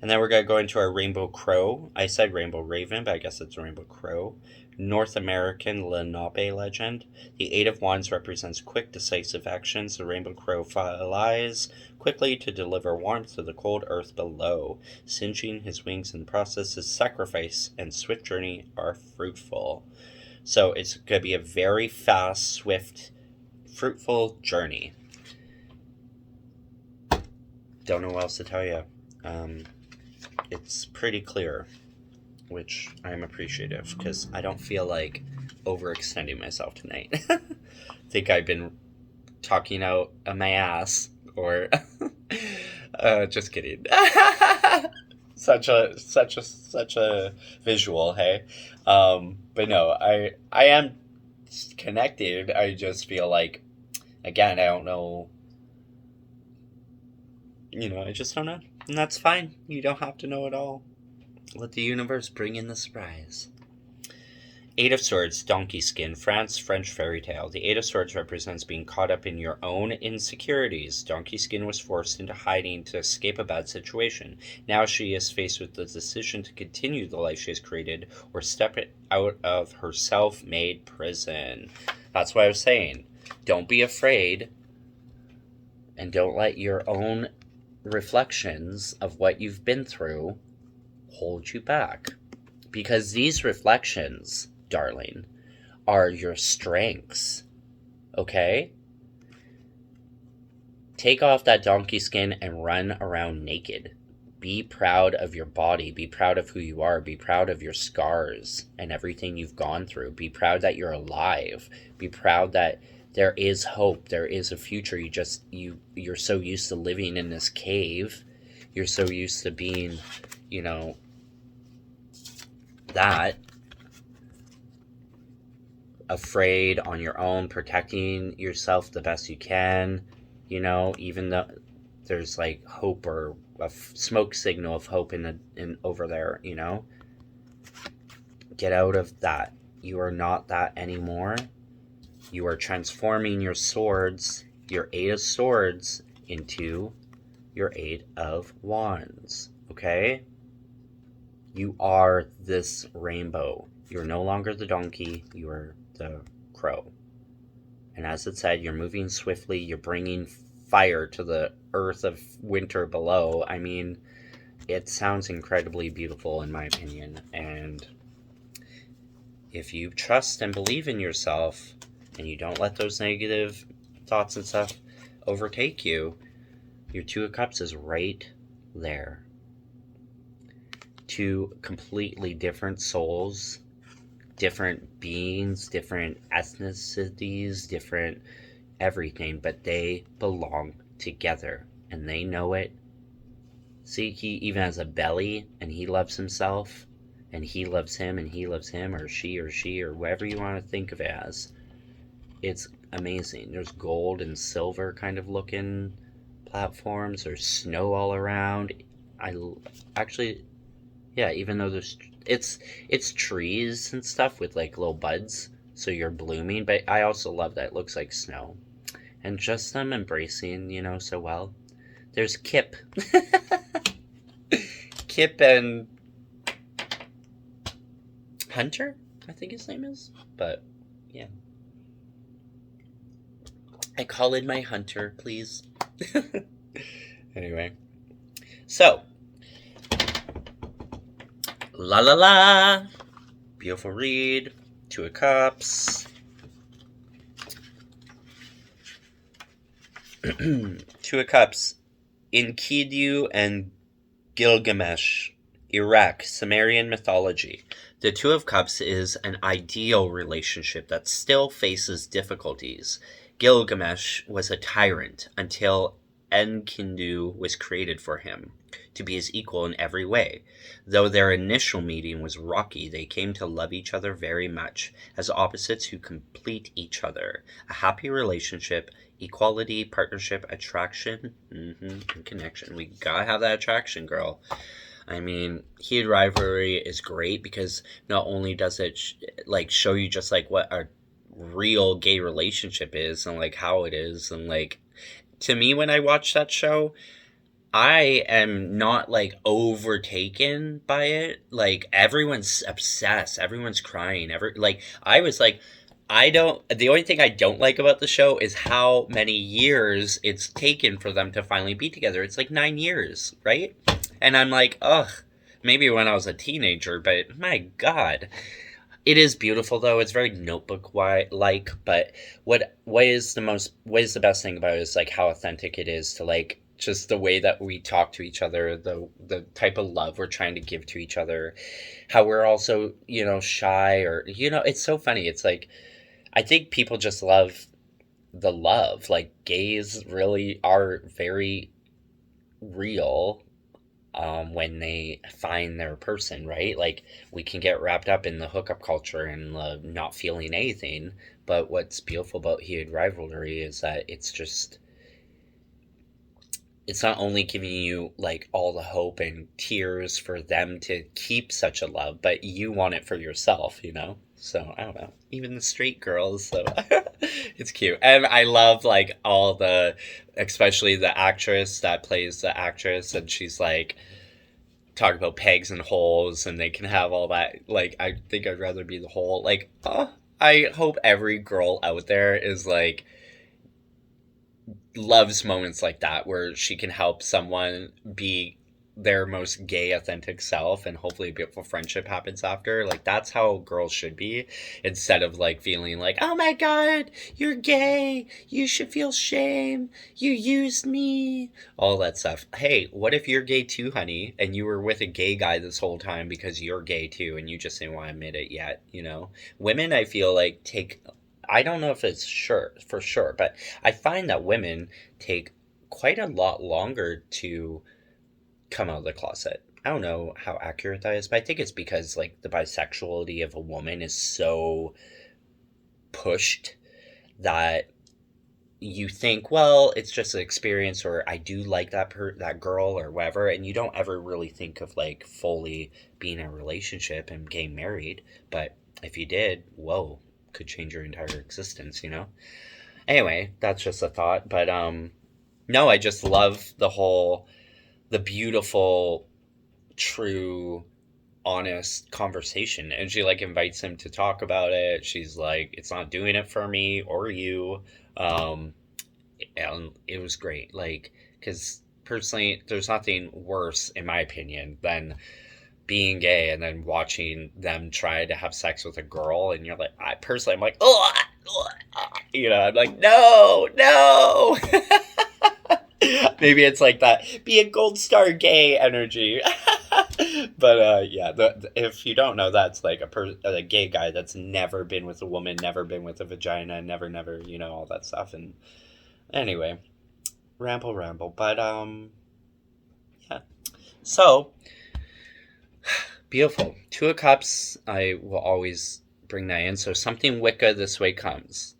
A: And then we're going to go into our Rainbow Crow. I said Rainbow Raven, but I guess it's Rainbow Crow. North American Lenape legend. The Eight of Wands represents quick, decisive actions. The Rainbow Crow flies quickly to deliver warmth to the cold earth below. Singeing his wings in the process, his sacrifice and swift journey are fruitful. So it's going to be a very fast, swift, fruitful journey. Don't know what else to tell you. It's pretty clear, which I'm appreciative, because I don't feel like overextending myself tonight. I think I've been talking out of my ass, or just kidding. such a visual, hey. But no, I am connected. I just feel like, again, I don't know. You know, I just don't know. And that's fine. You don't have to know it all. Let the universe bring in the surprise. Eight of Swords, Donkey Skin, French fairy tale. The Eight of Swords represents being caught up in your own insecurities. Donkey Skin was forced into hiding to escape a bad situation. Now she is faced with the decision to continue the life she has created or step out of her self-made prison. That's what I was saying. Don't be afraid, and don't let your own reflections of what you've been through hold you back. Because these reflections, darling, are your strengths. Okay? Take off that donkey skin and run around naked. Be proud of your body. Be proud of who you are. Be proud of your scars and everything you've gone through. Be proud that you're alive. Be proud that there is hope. There is a future. You're so used to living in this cave. You're so used to being, that afraid on your own, protecting yourself the best you can, even though there's like hope or a smoke signal of hope in over there, get out of that. You are not that anymore. You are transforming your swords, your 8 of swords, into your 8 of wands. Okay? You are this rainbow. You're no longer the donkey. You are the crow. And as it said, you're moving swiftly. You're bringing fire to the earth of winter below. I mean, it sounds incredibly beautiful in my opinion. And if you trust and believe in yourself and you don't let those negative thoughts and stuff overtake you, your 2 of Cups is right there. 2 completely different souls, different beings, different ethnicities, different everything, but they belong together and they know it. See, he even has a belly and he loves himself and he loves him and he loves him, or she or whatever you want to think of it as. It's amazing. There's gold and silver kind of looking platforms. There's snow all around. Even though it's trees and stuff with like little buds, so you're blooming, but I also love that it looks like snow. And just them embracing, so well. There's Kip. Kip and Hunter, I think his name is. But, yeah. I call in my Hunter, please. Anyway. So. La la la. Beautiful read. 2 of Cups. 2 of Cups. Enkidu and Gilgamesh. Iraq, Sumerian mythology. The 2 of Cups is an ideal relationship that still faces difficulties. Gilgamesh was a tyrant until Enkidu was created for him to be his equal in every way. Though their initial meeting was rocky, they came to love each other very much, as opposites who complete each other. A happy relationship, equality, partnership, attraction, and connection. We gotta have that attraction, girl. I mean, heated rivalry is great because not only does it show you just like what a real gay relationship is and like how it is, and like to me when I watch that show, I am not like overtaken by it. Like everyone's obsessed, everyone's crying, I was like, the only thing I don't like about the show is how many years it's taken for them to finally be together. It's like 9 years, right? And I'm like, ugh, maybe when I was a teenager, but my God. It is beautiful though. It's very Notebook-like, but what is the best thing about it is like how authentic it is to like just the way that we talk to each other, the type of love we're trying to give to each other, how we're also, shy or, it's so funny. It's like, I think people just love the love. Like gays really are very real when they find their person, right? Like we can get wrapped up in the hookup culture and not feeling anything, but what's beautiful about heated rivalry is that it's not only giving you like all the hope and tears for them to keep such a love, but you want it for yourself, So I don't know, even the straight girls, so it's cute. And I love like especially the actress that plays the actress, and she's like talk about pegs and holes, and they can have all that. Like I think I'd rather be the hole. Like, I hope every girl out there is like loves moments like that where she can help someone be their most gay authentic self, and hopefully a beautiful friendship happens after. Like, that's how girls should be, instead of like feeling like, oh my god, you're gay, you should feel shame, you used me, all that stuff. Hey, what if you're gay too, honey, and you were with a gay guy this whole time because you're gay too and you just didn't want to admit it yet, you know? Women, I feel like, take, I don't know if it's sure for sure, but I find that women take quite a lot longer to come out of the closet. I don't know how accurate that is, but I think it's because like the bisexuality of a woman is so pushed that you think, well, it's just an experience, or I do like that girl or whatever, and you don't ever really think of like fully being in a relationship and getting married. But if you did, whoa, could change your entire existence, you know? Anyway, that's just a thought. But no, I just love the beautiful, true, honest conversation. And she like invites him to talk about it. She's like, it's not doing it for me or you. And it was great. Like, because personally, there's nothing worse, in my opinion, than being gay and then watching them try to have sex with a girl. And you're like, I'm like, oh, you know, I'm like, no, no. Maybe it's like that be a gold star gay energy. But yeah, if you don't know, that's like a gay guy that's never been with a woman, never been with a vagina, never, you know, all that stuff. And anyway, ramble. But yeah. So beautiful. Two of Cups. I will always bring that in. So something Wicca this way comes.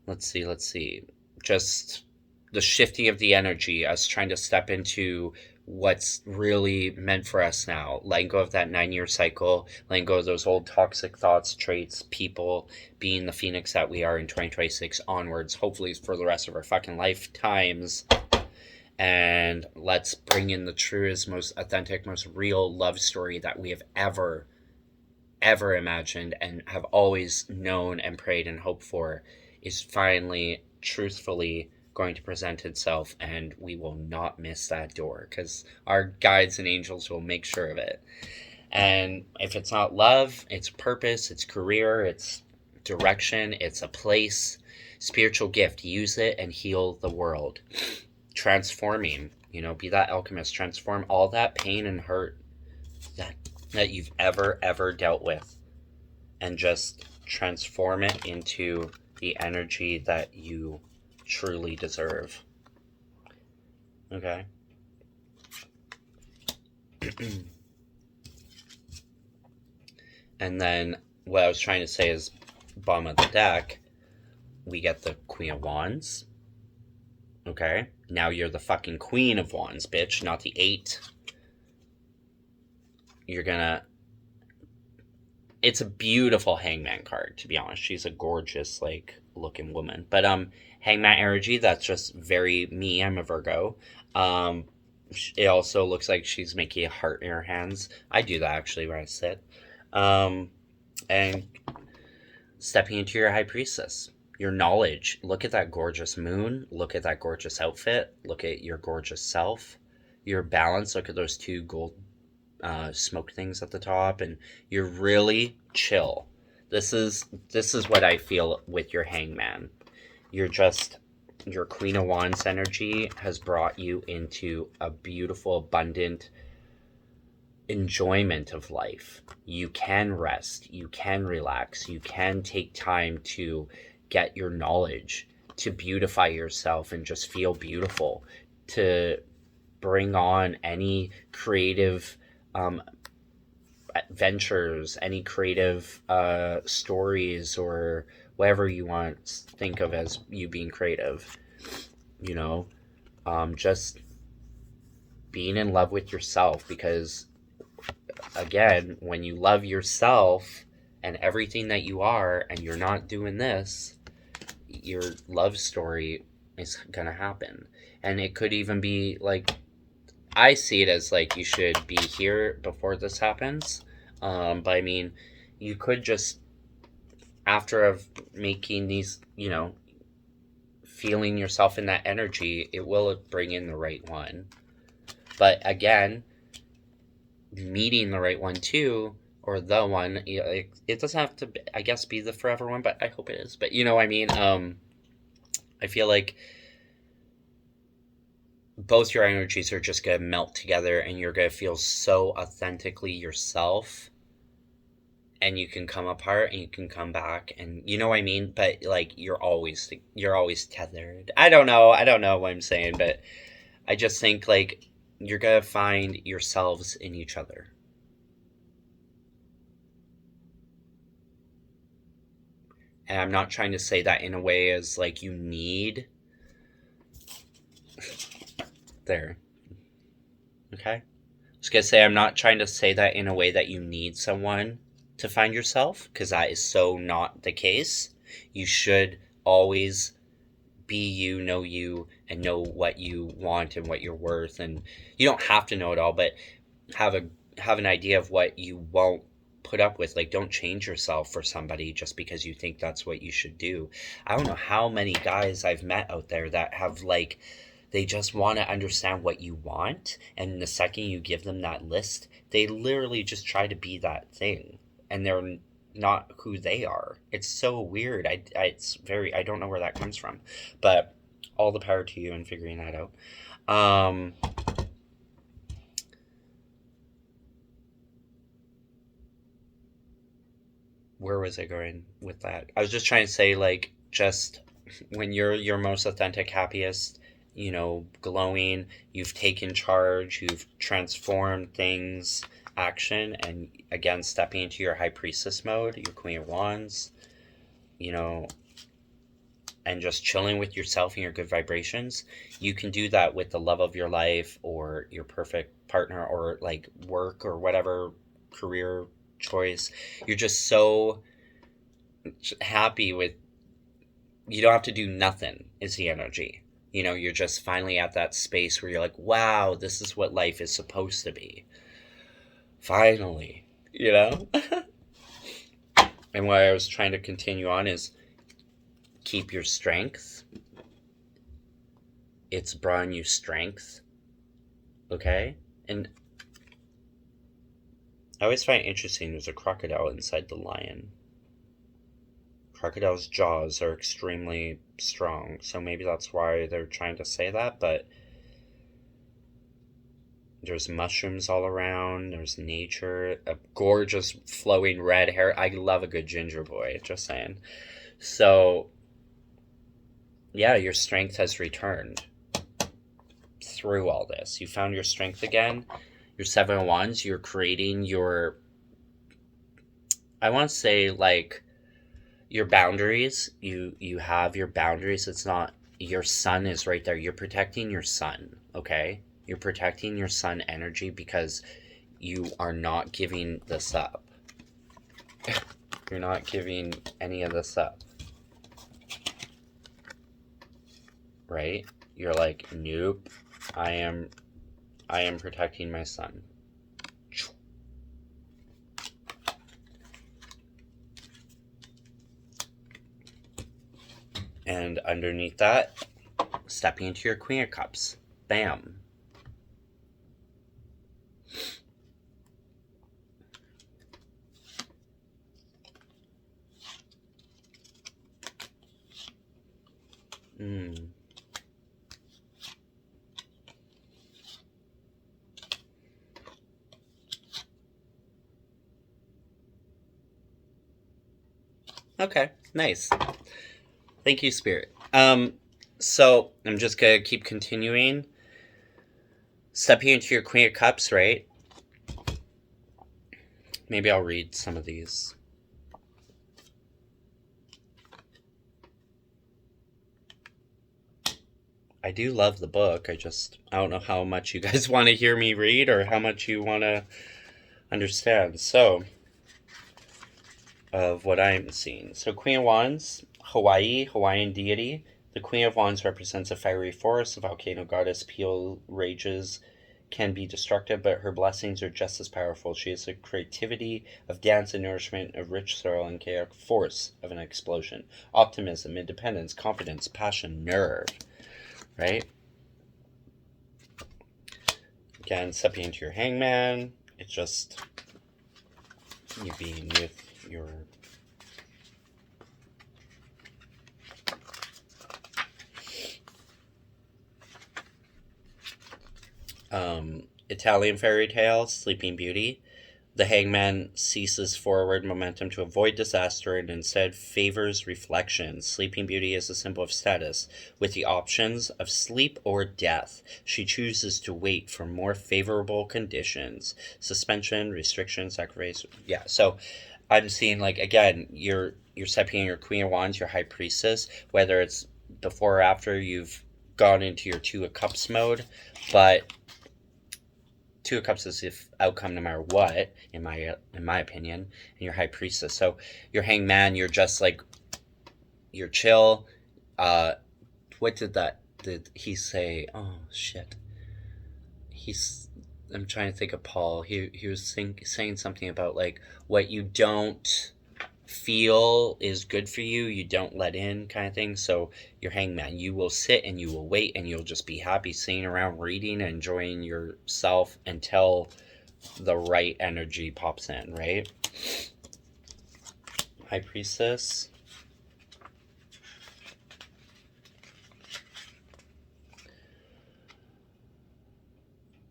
A: Let's see. Just the shifting of the energy, us trying to step into what's really meant for us now. Letting go of that 9-year cycle, letting go of those old toxic thoughts, traits, people, being the phoenix that we are in 2026 onwards, hopefully for the rest of our fucking lifetimes. And let's bring in the truest, most authentic, most real love story that we have ever imagined and have always known and prayed and hoped for is finally, truthfully going to present itself, and we will not miss that door because our guides and angels will make sure of it. And if it's not love, it's purpose, it's career, it's direction, it's a place, spiritual gift. Use it and heal the world. Transforming, you know, be that alchemist. Transform all that pain and hurt that you've ever dealt with, and just transform it into the energy that you truly deserve. Okay. And then what I was trying to say is, bottom of the deck, we get the Queen of Wands. Okay. Now you're the fucking Queen of Wands, bitch, not the 8. You're gonna... It's a beautiful Hangman card, to be honest. She's a gorgeous, like, looking woman. But Hangman energy, that's just very me. I'm a Virgo. It also looks like she's making a heart in her hands. I do that, actually, when I sit. And stepping into your High Priestess. Your knowledge. Look at that gorgeous moon. Look at that gorgeous outfit. Look at your gorgeous self. Your balance. Look at those 2 gold smoke things at the top, and you're really chill. This is what I feel with your Hangman. Your Queen of Wands energy has brought you into a beautiful, abundant enjoyment of life. You can rest, you can relax, you can take time to get your knowledge, to beautify yourself and just feel beautiful, to bring on any creative ventures, any creative stories, or whatever you want to think of as you being creative, you know, just being in love with yourself. Because again, when you love yourself and everything that you are, and you're not doing this, your love story is gonna happen. And it could even be like, I see it as like you should be here before this happens. But I mean, you could just, after of making these, you know, feeling yourself in that energy, it will bring in the right one. But again, meeting the right one too, or the one, it doesn't have to, I guess, be the forever one, but I hope it is. But you know what I mean? I feel like both your energies are just going to melt together, and you're going to feel so authentically yourself, and you can come apart and you can come back, and you know what I mean? But like, you're always tethered. I don't know what I'm saying, but I just think like you're going to find yourselves in each other. And I'm not trying to say that in a way as like you need. There. Okay? I was going to say, I'm not trying to say that in a way that you need someone to find yourself, because that is so not the case. You should always be you, and know what you want and what you're worth. And you don't have to know it all, but have an idea of what you won't put up with. Like, don't change yourself for somebody just because you think that's what you should do. I don't know how many guys I've met out there that have like, they just want to understand what you want, and the second you give them that list, they literally just try to be that thing, and they're not who they are. It's so weird. I don't know where that comes from, but all the power to you in figuring that out. Where was I going with that? I was just trying to say, like, just when you're your most authentic, happiest, glowing, you've taken charge, you've transformed things, action, and again, stepping into your high priestess mode, your Queen of Wands, and just chilling with yourself and your good vibrations. You can do that with the love of your life, or your perfect partner, or like work, or whatever career choice. You're just so happy with, you don't have to do nothing, is the energy. You're just finally at that space where you're like, wow, this is what life is supposed to be. Finally, And what I was trying to continue on is keep your strength. It's brought you strength. Okay? And I always find it interesting, there's a crocodile inside the lion. Crocodile's jaws are extremely strong, so maybe that's why they're trying to say that, but there's mushrooms all around, there's nature, a gorgeous flowing red hair. I love a good ginger boy, just saying. So, yeah, your strength has returned through all this. You found your strength again. Your Seven of Wands, you're creating your, I want to say, like, your boundaries. You have your boundaries. It's not, your sun is right there. You're protecting your sun, okay? You're protecting your sun energy, because you are not giving this up. You're not giving any of this up. Right? You're like, nope, I am protecting my sun. And underneath that, stepping into your Queen of Cups. Bam. Okay, nice. Thank you, Spirit. So I'm just gonna keep continuing. Stepping into your Queen of Cups, right? Maybe I'll read some of these. I do love the book. I don't know how much you guys want to hear me read, or how much you want to understand. So, of what I'm seeing. So, Queen of Wands, Hawaiian deity. The Queen of Wands represents a fiery force. The volcano goddess Peel rages, can be destructive, but her blessings are just as powerful. She is the creativity of dance and nourishment of rich soil, and chaotic force of an explosion. Optimism, independence, confidence, passion, nerve. Right? Again, stepping into your hangman. It's just you being with your Italian fairy tale, Sleeping Beauty. The hangman ceases forward momentum to avoid disaster and instead favors reflection. Sleeping Beauty is a symbol of status. With the options of sleep or death, she chooses to wait for more favorable conditions. Suspension, restriction, sacrifice. Yeah, so I'm seeing, like, again, you're stepping in your Queen of Wands, your High Priestess, whether it's before or after you've gone into your Two of Cups mode, but Two of Cups is if outcome no matter what, in my opinion, and your High Priestess. So your Hangman, you're just like, you're chill. What did he say? Oh shit. I'm trying to think of Paul. He was saying something about, like, what you don't feel is good for you, you don't let in, kind of thing. So your hangman, you will sit and you will wait and you'll just be happy sitting around reading and enjoying yourself until the right energy pops in, right? High Priestess.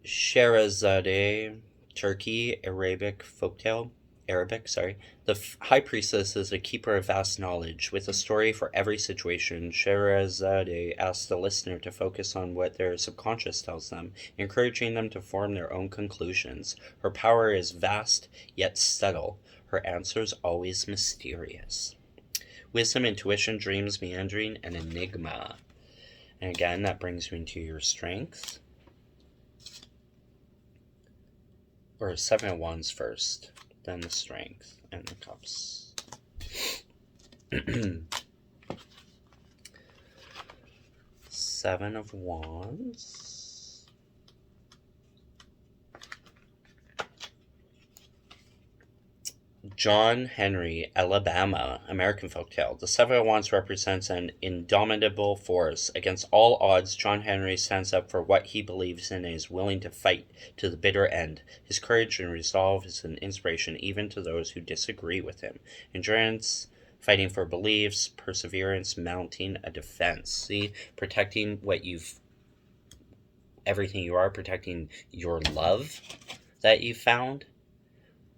A: Sherazade, Turkey, Arabic folktale. The High Priestess is a keeper of vast knowledge. With a story for every situation, Sherazade asks the listener to focus on what their subconscious tells them, encouraging them to form their own conclusions. Her power is vast, yet subtle. Her answers always mysterious. Wisdom, intuition, dreams, meandering, and enigma. And again, that brings me into your strength. Or Seven of Wands first, then the strength and the cups. Seven of Wands. John Henry, Alabama, American folktale. The Seven of Wands represents an indomitable force. Against all odds, John Henry stands up for what he believes in and is willing to fight to the bitter end. His courage and resolve is an inspiration even to those who disagree with him. Endurance, fighting for beliefs, perseverance, mounting a defense. See, protecting what everything you are, protecting your love that you found.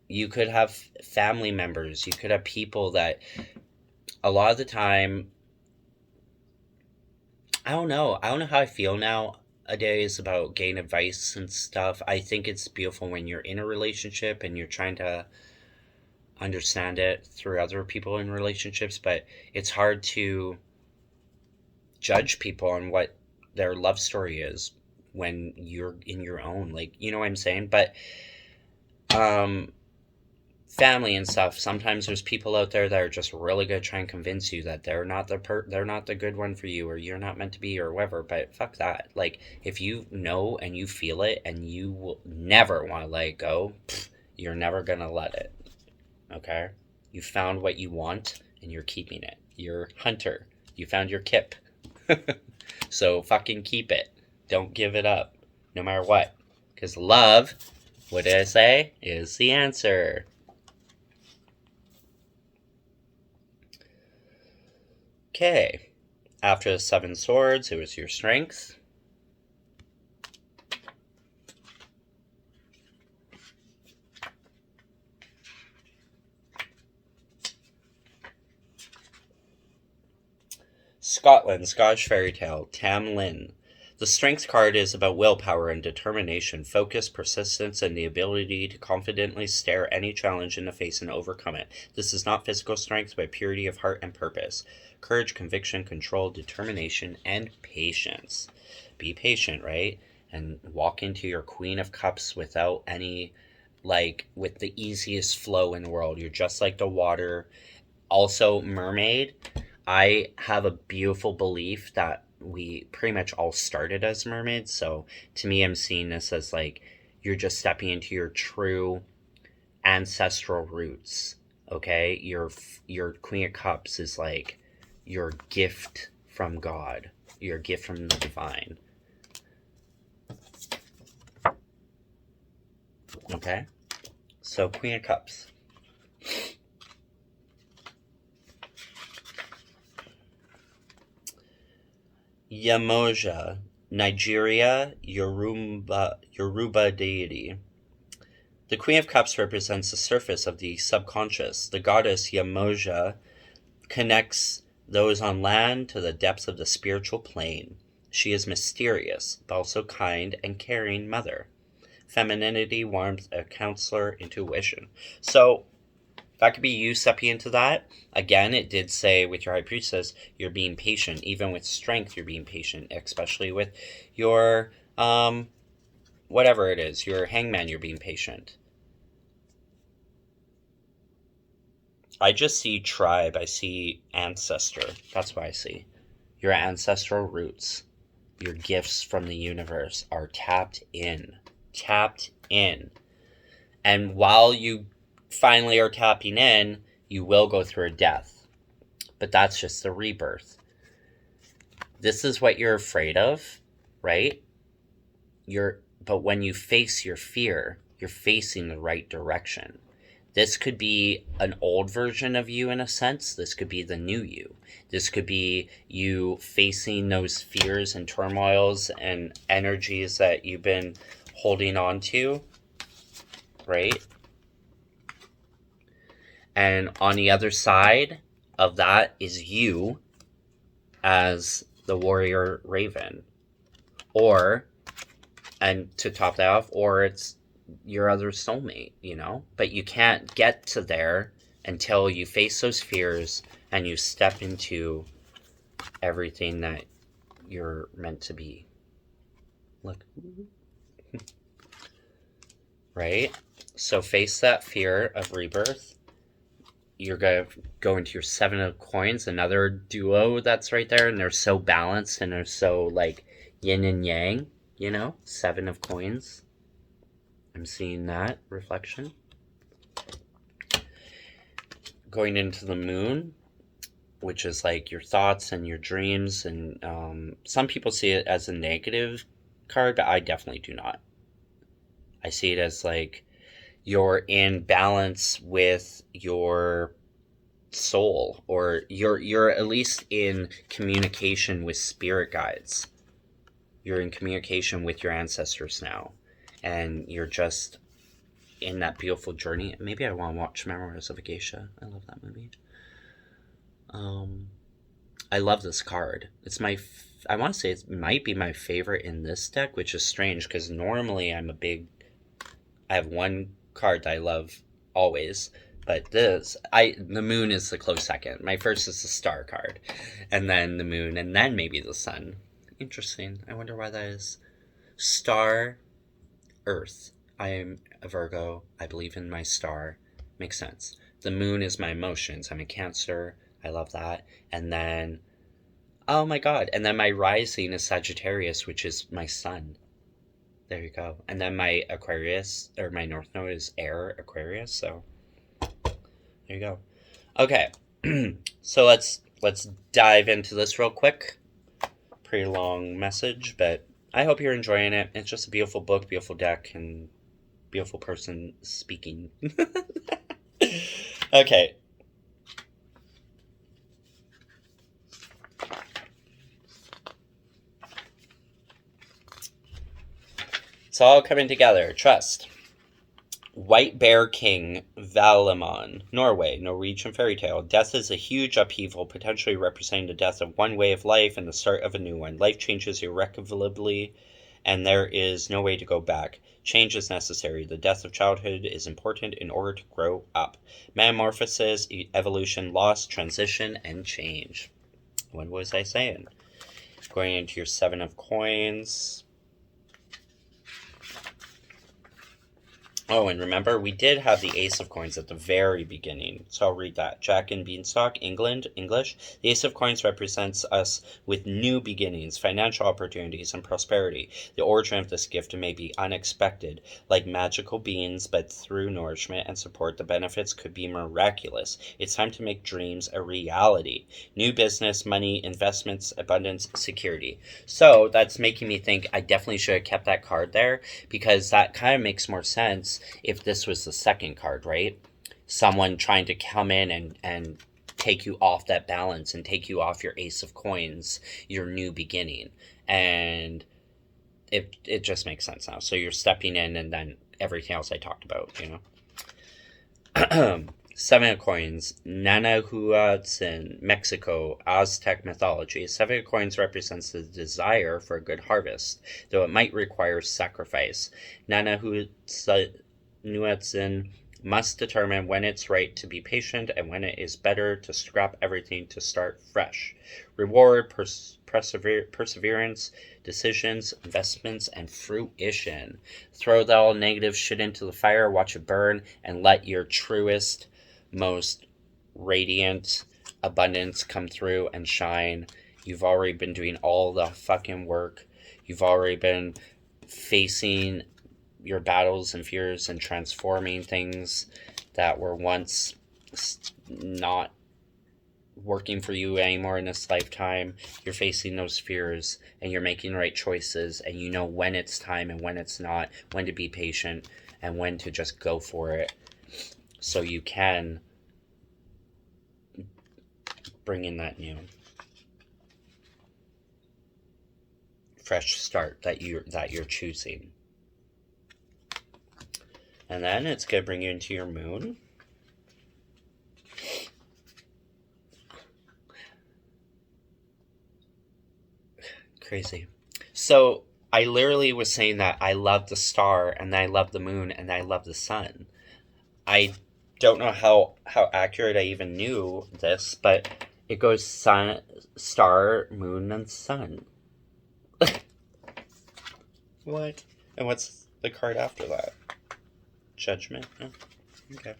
A: You could have family members, you could have people that a lot of the time, I don't know how I feel nowadays about getting advice and stuff. I think it's beautiful when you're in a relationship and you're trying to understand it through other people in relationships, but it's hard to judge people on what their love story is when you're in your own, like, you know what I'm saying? But family and stuff, sometimes there's people out there that are just really good trying to convince you that they're not the good one for you, or you're not meant to be, or whatever. But fuck that. Like, if you know and you feel it and you will never want to let it go, you're never gonna let it. Okay? You found what you want and you're keeping it. You're hunter. You found your kip. So fucking keep it. Don't give it up, no matter what. Because love, what did I say, is the answer. Okay, after the Seven Swords, it was your strength. Scotland, Scottish fairy tale, Tam Lin. The strength card is about willpower and determination, focus, persistence, and the ability to confidently stare any challenge in the face and overcome it. This is not physical strength, but purity of heart and purpose. Courage, conviction, control, determination, and patience. Be patient, right? And walk into your Queen of Cups without any, like, with the easiest flow in the world. You're just like the water. Also, mermaid. I have a beautiful belief that we pretty much all started as mermaids. So to me, I'm seeing this as like you're just stepping into your true ancestral roots. Okay, your Queen of Cups is like your gift from God, your gift from the divine. Okay? So, Queen of Cups. Yamoja, Nigeria, Yoruba deity. The Queen of Cups represents the surface of the subconscious. The goddess Yamoja connects those on land to the depths of the spiritual plane. She is mysterious, but also kind and caring mother. Femininity, warmth, a counselor, intuition. So that could be you stepping into that. Again, it did say with your High Priestess, you're being patient. Even with strength, you're being patient, especially with your, whatever it is, your Hangman, you're being patient. I just see tribe. I see ancestor. That's what I see. Your ancestral roots, your gifts from the universe are tapped in. Tapped in. And while you finally are tapping in, you will go through a death. But that's just the rebirth. This is what you're afraid of, right? But when you face your fear, you're facing the right direction. This could be an old version of you in a sense. This could be the new you. This could be you facing those fears and turmoils and energies that you've been holding on to, right? And on the other side of that is you as the warrior raven. And to top that off, or it's your other soulmate, but you can't get to there until you face those fears and you step into everything that you're meant to be. Look. Right? So face that fear of rebirth. You're going to go into your 7 of coins, another duo that's right there, and they're so balanced and they're so like yin and yang, 7 of coins. I'm seeing that reflection. Going into the moon, which is like your thoughts and your dreams. And some people see it as a negative card, but I definitely do not. I see it as like you're in balance with your soul, or you're at least in communication with spirit guides. You're in communication with your ancestors now. And you're just in that beautiful journey. Maybe I want to watch Memoirs of a Geisha. I love that movie. I love this card. It's I want to say it might be my favorite in this deck, which is strange because normally I have one card that I love always, but the moon is the close second. My first is the star card, and then the moon, and then maybe the sun. Interesting. I wonder why that is. Star, Earth. I am a Virgo. I believe in my star. Makes sense. The moon is my emotions. I'm a Cancer. I love that. And then, oh my god. And then my rising is Sagittarius, which is my sun. There you go. And then my Aquarius, or my North Node is Air Aquarius. So there you go. Okay. So let's dive into this real quick. Pretty long message, but I hope you're enjoying it. It's just a beautiful book, beautiful deck, and beautiful person speaking. Okay. It's all coming together. Trust. White Bear King, Valimon, Norway, Norwegian fairy tale. Death is a huge upheaval, potentially representing the death of one way of life and the start of a new one. Life changes irrevocably, and there is no way to go back. Change is necessary. The death of childhood is important in order to grow up. Metamorphosis, evolution, loss, transition, and change. What was I saying? Going into your 7 of coins. Oh, and remember, we did have the Ace of Coins at the very beginning, so I'll read that. Jack and Beanstalk, English. The Ace of Coins represents us with new beginnings, financial opportunities, and prosperity. The origin of this gift may be unexpected, like magical beans, but through nourishment and support, the benefits could be miraculous. It's time to make dreams a reality. New business, money, investments, abundance, security. So that's making me think I definitely should have kept that card there, because that kind of makes more sense. if this was the second card, right? Someone trying to come in and take you off that balance and take you off your ace of coins, your new beginning. And it just makes sense now. So you're stepping in, and then everything else I talked about, you know. Seven of Coins, Nanahuatzin, Mexico, Aztec mythology. Seven of Coins represents the desire for a good harvest, though it might require sacrifice. Nanahuatzin must determine when it's right to be patient and when it is better to scrap everything to start fresh. Reward, perseverance, decisions, investments, and fruition. Throw all negative shit into the fire, watch it burn, and let your truest, most radiant abundance come through and shine. You've already been doing all the fucking work. You've already been facing your battles and fears and transforming things that were once not working for you anymore in this lifetime. You're facing those fears, and you're making the right choices, and you know when it's time and when it's not, when to be patient and when to just go for it, so you can bring in that new fresh start that you're choosing. And then it's going to bring you into your moon. Crazy. So I literally was saying that I love the star, and I love the moon, and I love the sun. I don't know how accurate I even knew this, but it goes sun, star, moon, and sun. What? And what's the card after that? Judgment? Oh, okay.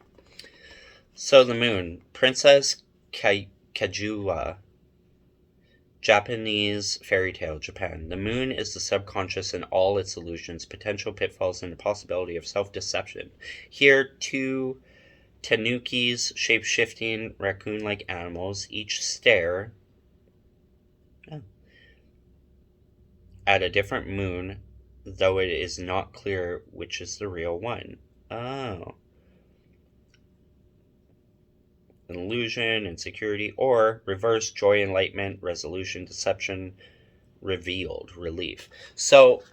A: So the moon. Princess Kaguya. Japanese fairy tale, Japan. The moon is the subconscious in all its illusions, potential pitfalls, and the possibility of self-deception. Here, two tanukis, shape-shifting, raccoon-like animals, each stare at a different moon, though it is not clear which is the real one. Oh. Illusion, insecurity, or reverse, joy, enlightenment, resolution, deception, revealed, relief. So,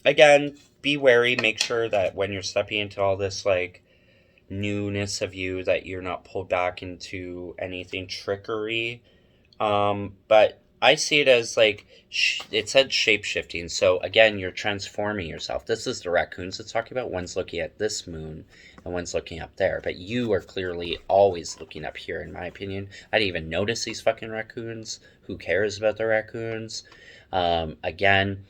A: again, be wary. Make sure that when you're stepping into all this, like, newness of you, that you're not pulled back into anything trickery. But I see it as, like, it said shape-shifting. So, again, you're transforming yourself. This is the raccoons it's talking about. One's looking at this moon, and one's looking up there. But you are clearly always looking up here, in my opinion. I didn't even notice these fucking raccoons. Who cares about the raccoons? Again,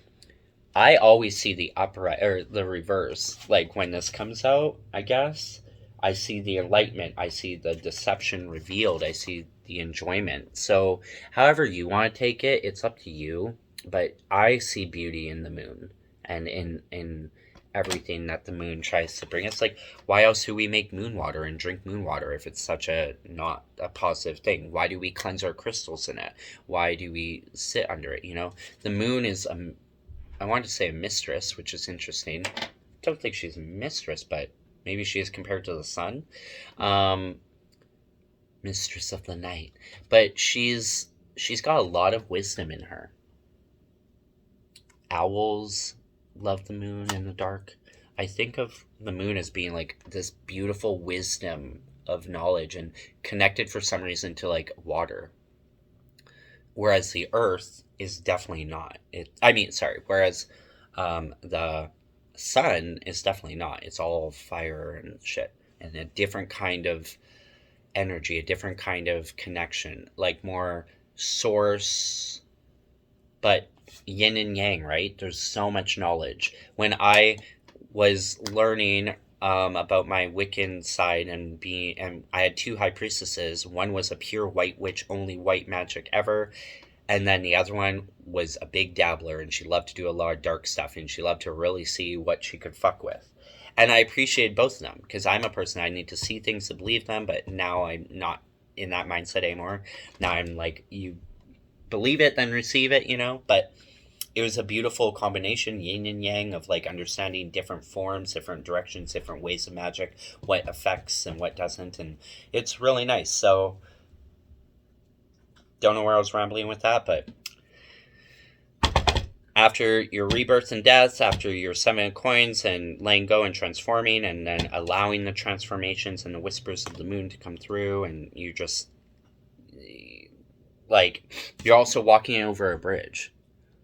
A: I always see the upright, or the reverse. Like, when this comes out, I guess, I see the enlightenment. I see the deception revealed. I see the enjoyment. So, however you want to take it, it's up to you. But I see beauty in the moon, and in everything that the moon tries to bring us. Like, why else do we make moon water and drink moon water if it's such a not a positive thing? Why do we cleanse our crystals in it? Why do we sit under it? You know, the moon is I wanted to say a mistress, which is interesting. I don't think she's a mistress, but maybe she is compared to the sun. Mistress of the night. But she's got a lot of wisdom in her. Owls love the moon in the dark. I think of the moon as being like this beautiful wisdom of knowledge and connected for some reason to like water. Whereas the earth is definitely not. Whereas the sun is definitely not. It's all fire and shit. And a different kind of energy, a different kind of connection. Like more source, but yin and yang, right? There's so much knowledge. When I was learning about my Wiccan side and I had two high priestesses. One was a pure white witch, only white magic ever, and then the other one was a big dabbler, and she loved to do a lot of dark stuff, and she loved to really see what she could fuck with. And I appreciated both of them, because I'm a person, I need to see things to believe them, but now I'm not in that mindset anymore. Now I'm like, you believe it, then receive it, you know? But it was a beautiful combination, yin and yang, of like understanding different forms, different directions, different ways of magic, what affects and what doesn't, and it's really nice. So don't know where I was rambling with that, but after your rebirths and deaths, after your 7 of coins and letting go and transforming, and then allowing the transformations and the whispers of the moon to come through, and you just, like, you're also walking over a bridge.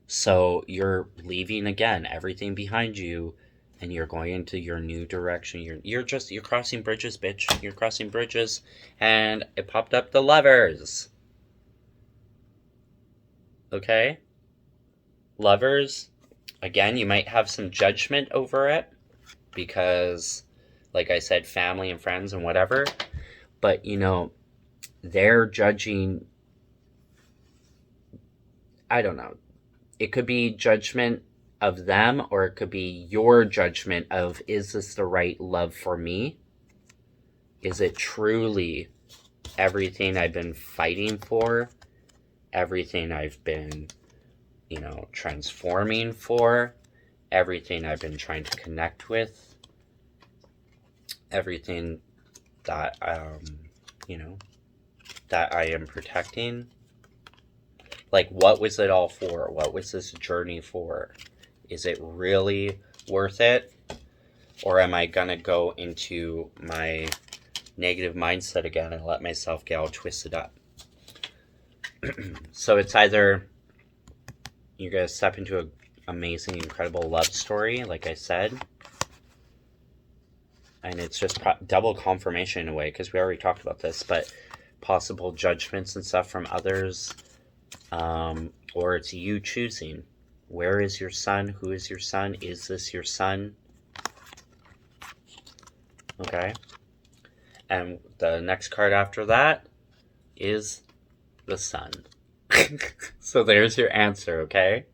A: So you're leaving again everything behind you, and you're going into your new direction. You're crossing bridges, bitch. You're crossing bridges, and it popped up the Lovers. Okay? Lovers, again, you might have some judgment over it because, like I said, family and friends and whatever, but you know, they're judging. I don't know. It could be judgment of them, or it could be your judgment of, is this the right love for me? Is it truly everything I've been fighting for? Everything I've been, you know, transforming for? Everything I've been trying to connect with? Everything that, you know, that I am protecting? Like, what was it all for? What was this journey for? Is it really worth it? Or am I gonna go into my negative mindset again and let myself get all twisted up? So it's either you're gonna step into an amazing, incredible love story, like I said, and it's just double confirmation in a way, because we already talked about this, but possible judgments and stuff from others. Or it's you choosing. Where is your sun? Who is your sun? Is this your sun? Okay. And the next card after that is the sun. So there's your answer, okay?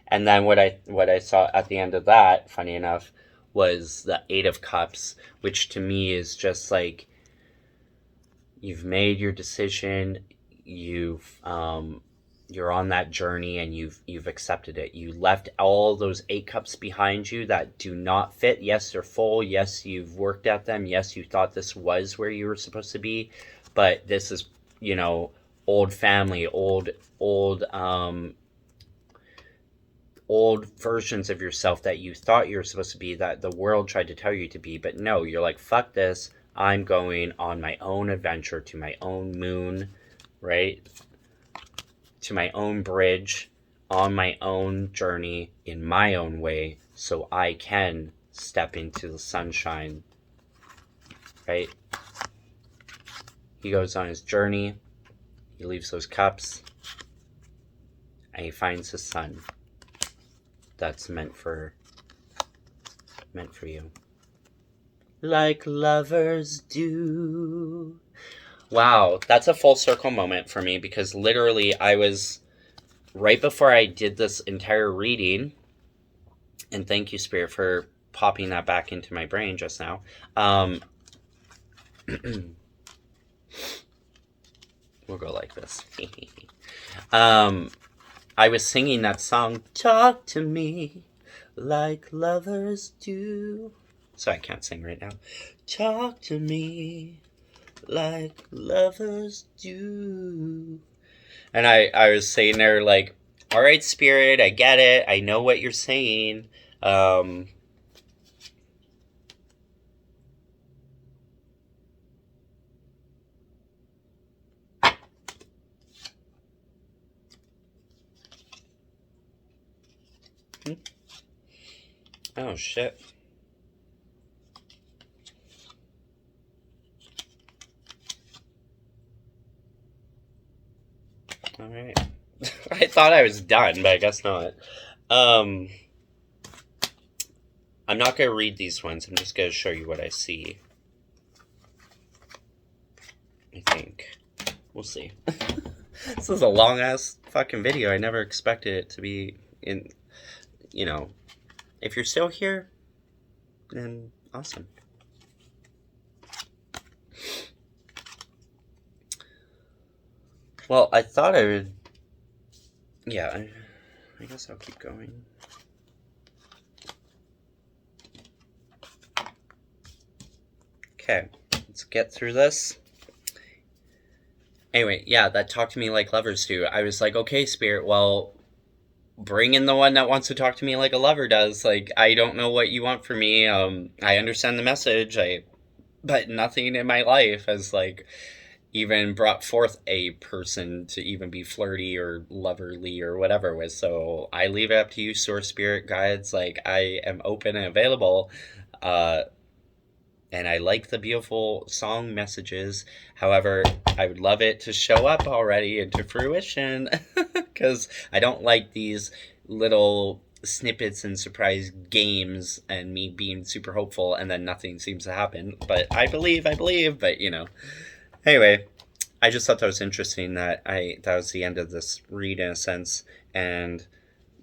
A: And then what I saw at the end of that, funny enough, was the 8 of Cups, which to me is just like, you've made your decision, you're on that journey, and you've accepted it. You left all those 8 cups behind you that do not fit. Yes, they're full. Yes, you've worked at them. Yes, you thought this was where you were supposed to be, but this is, you know, old family, old versions of yourself that you thought you were supposed to be, that the world tried to tell you to be. But no, you're like, fuck this. I'm going on my own adventure to my own moon, right? To my own bridge, on my own journey, in my own way, so I can step into the sunshine, right? He goes on his journey, he leaves those cups, and he finds the sun that's meant for you. Like lovers do. Wow, that's a full circle moment for me, because literally I was, right before I did this entire reading, and thank you, Spirit, for popping that back into my brain just now. We'll go like this. I was singing that song, Talk to Me Like Lovers Do. So I can't sing right now. Talk to me like lovers do. And I was saying there, like, all right, Spirit, I get it. I know what you're saying. Oh, shit. All right. I thought I was done, but I guess not. I'm not going to read these ones. I'm just going to show you what I see. I think. We'll see. This is a long-ass fucking video. I never expected it to be in, you know. If you're still here, then awesome. Well, I thought I would... Yeah, I guess I'll keep going. Okay, let's get through this. Anyway, yeah, that talk to me like lovers do. I was like, okay, Spirit, well, bring in the one that wants to talk to me like a lover does. Like, I don't know what you want from me. I understand the message. But nothing in my life has like even brought forth a person to even be flirty or loverly or whatever with. So I leave it up to you, source, spirit, guides. Like, I am open and available. And I like the beautiful song messages. However, I would love it to show up already into fruition, because I don't like these little snippets and surprise games and me being super hopeful and then nothing seems to happen. But I believe, but you know. Anyway, I just thought that was interesting that was the end of this read in a sense, and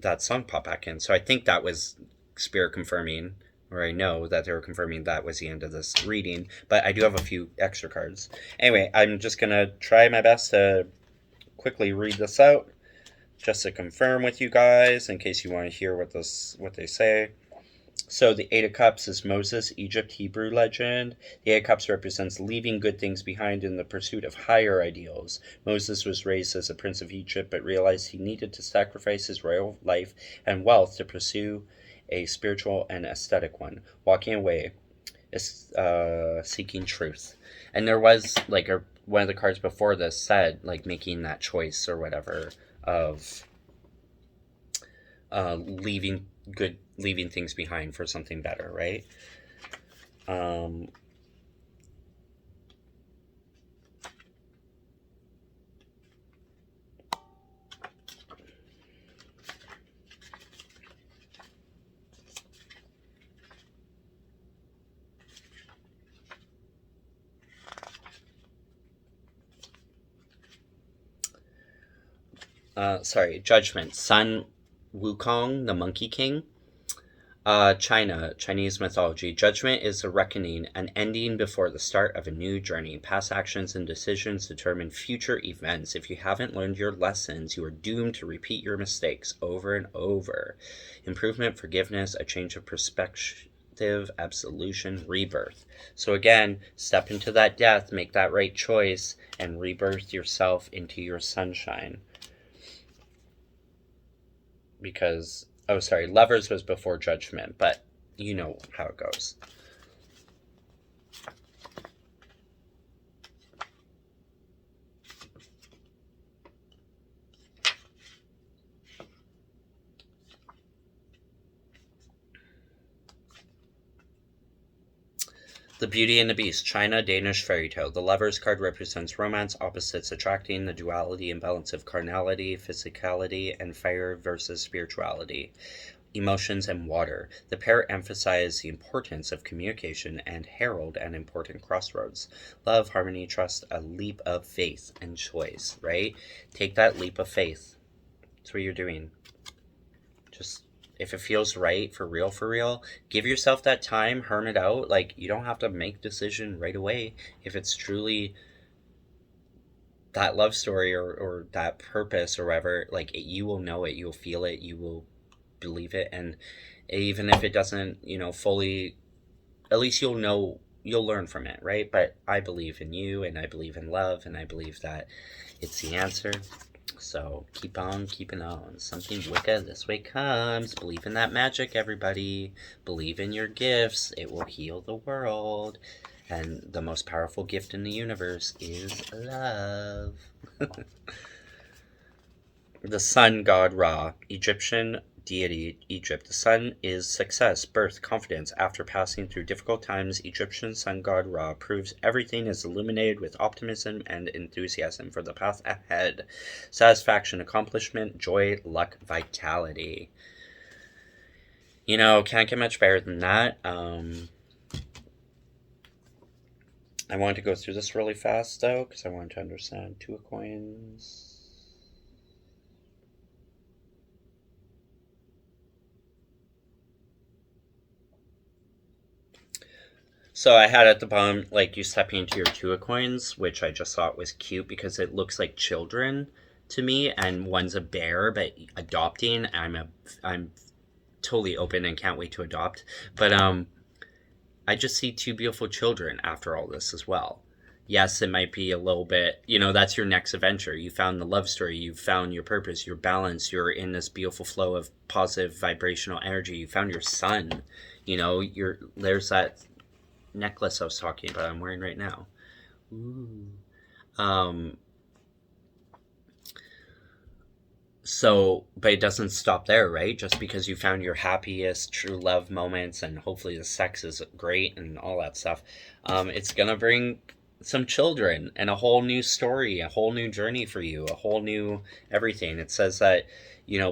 A: that song popped back in. So I think that was Spirit confirming, or I know that they were confirming that was the end of this reading, but I do have a few extra cards. Anyway, I'm just going to try my best to quickly read this out, just to confirm with you guys, in case you want to hear what they say. So the Eight of Cups is Moses, Egypt, Hebrew legend. The Eight of Cups represents leaving good things behind in the pursuit of higher ideals. Moses was raised as a prince of Egypt, but realized he needed to sacrifice his royal life and wealth to pursue a spiritual and aesthetic one. Walking away is seeking truth. And there was like one of the cards before this said like making that choice or whatever of leaving things behind for something better, right? Judgment. Sun Wukong, the Monkey King. Chinese mythology. Judgment is a reckoning, an ending before the start of a new journey. Past actions and decisions determine future events. If you haven't learned your lessons, you are doomed to repeat your mistakes over and over. Improvement, forgiveness, a change of perspective, absolution, rebirth. So again, step into that death, make that right choice, and rebirth yourself into your sunshine. Because Lovers was before Judgment, but you know how it goes. The Beauty and the Beast, China, Danish fairy tale. The Lovers card represents romance, opposites attracting, the duality and balance of carnality, physicality, and fire versus spirituality. Emotions and water. The pair emphasize the importance of communication and herald an important crossroads. Love, harmony, trust, a leap of faith and choice, right? Take that leap of faith. That's what you're doing. Just, if it feels right, for real, give yourself that time, hermit out. Like, you don't have to make decision right away. If it's truly that love story or that purpose or whatever, like, you will know it, you'll feel it, you will believe it. And even if it doesn't, fully, at least you'll know, you'll learn from it, right? But I believe in you, and I believe in love, and I believe that it's the answer. So keep on keeping on. Something wicked this way comes. Believe in that magic, everybody. Believe in your gifts. It will heal the world. And the most powerful gift in the universe is love. The sun god Ra, Egyptian deity, Egypt. The sun is success, birth, confidence. After passing through difficult times, Egyptian sun god Ra proves everything is illuminated with optimism and enthusiasm for the path ahead. Satisfaction, accomplishment, joy, luck, vitality. Can't get much better than that. I wanted to go through this really fast, though, because I wanted to understand. Two of Coins. So I had at the bottom, like, you stepping into your Two of Coins, which I just thought was cute because it looks like children to me, and one's a bear, but adopting, I'm totally open and can't wait to adopt. But I just see two beautiful children after all this as well. Yes, it might be a little bit, that's your next adventure. You found the love story, you found your purpose, your balance, you're in this beautiful flow of positive vibrational energy. You found your sun. There's that necklace I was talking about I'm wearing right now. Ooh. But it doesn't stop there, right? Just because you found your happiest true love moments and hopefully the sex is great and all that stuff, it's gonna bring some children and a whole new story, a whole new journey for you, a whole new everything. It says that,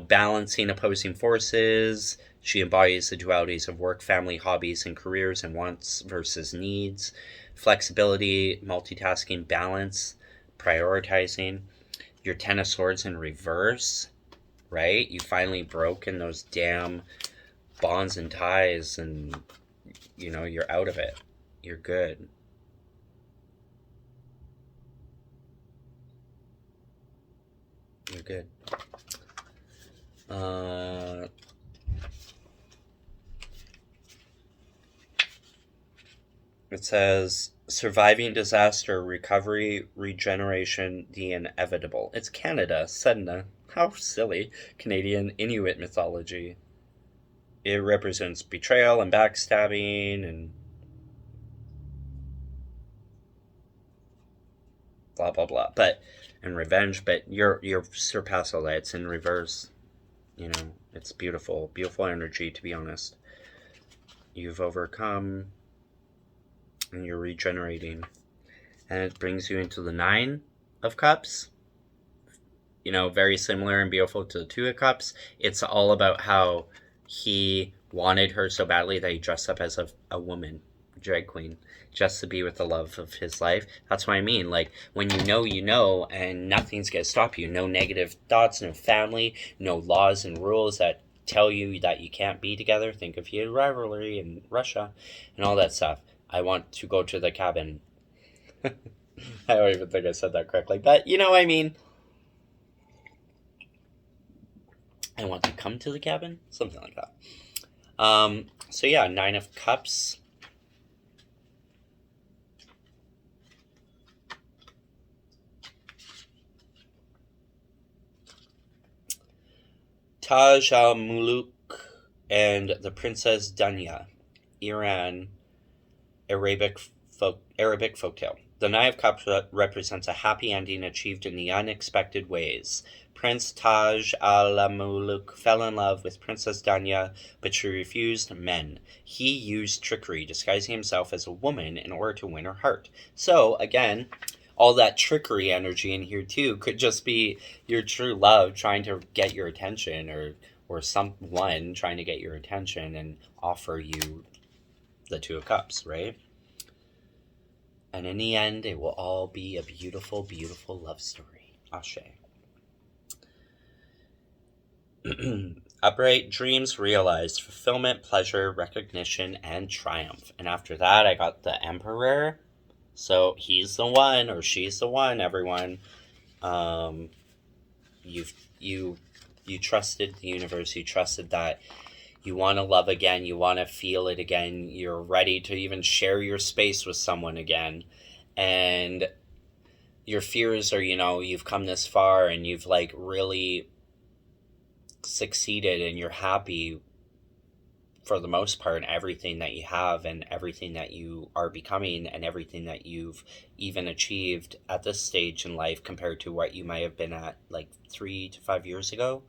A: balancing opposing forces, she embodies the dualities of work, family, hobbies, and careers, and wants versus needs, flexibility, multitasking, balance, prioritizing. Your Ten of Swords in reverse, right? You finally broken those damn bonds and ties, and you're out of it. You're good. You're good. It says, surviving disaster, recovery, regeneration, the inevitable. It's Canada, Sedna. How silly. Canadian Inuit mythology. It represents betrayal and backstabbing and blah, blah, blah. And revenge, but you're surpassed all that. It's in reverse. It's beautiful. Beautiful energy, to be honest. You've overcome and you're regenerating. And it brings you into the Nine of Cups. Very similar and beautiful to the Two of Cups. It's all about how he wanted her so badly that he dressed up as a woman, drag queen, just to be with the love of his life. That's what I mean. Like, when you know, and nothing's going to stop you. No negative thoughts, no family, no laws and rules that tell you that you can't be together. Think of your rivalry in Russia and all that stuff. I want to go to the cabin. I don't even think I said that correctly, but you know what I mean. I want to come to the cabin? Something like that. So yeah, Nine of Cups. Taj al-Muluk and the Princess Danya, Iran, Arabic folktale. The Nine of Cups represents a happy ending achieved in the unexpected ways. Prince Taj al-Muluk fell in love with Princess Danya, but she refused men. He used trickery, disguising himself as a woman in order to win her heart. So, again, all that trickery energy in here, too, could just be your true love trying to get your attention, or someone trying to get your attention and offer you the Two of Cups, right? And in the end, it will all be a beautiful, beautiful love story. Ashe. Upright dreams realized, fulfillment, pleasure, recognition, and triumph. And after that, I got the Emperor. So he's the one, or she's the one, everyone. You trusted the universe. You trusted that you want to love again. You want to feel it again. You're ready to even share your space with someone again. And your fears are, you've come this far and you've really succeeded, and you're happy for the most part in everything that you have and everything that you are becoming and everything that you've even achieved at this stage in life compared to what you might have been at 3 to 5 years ago.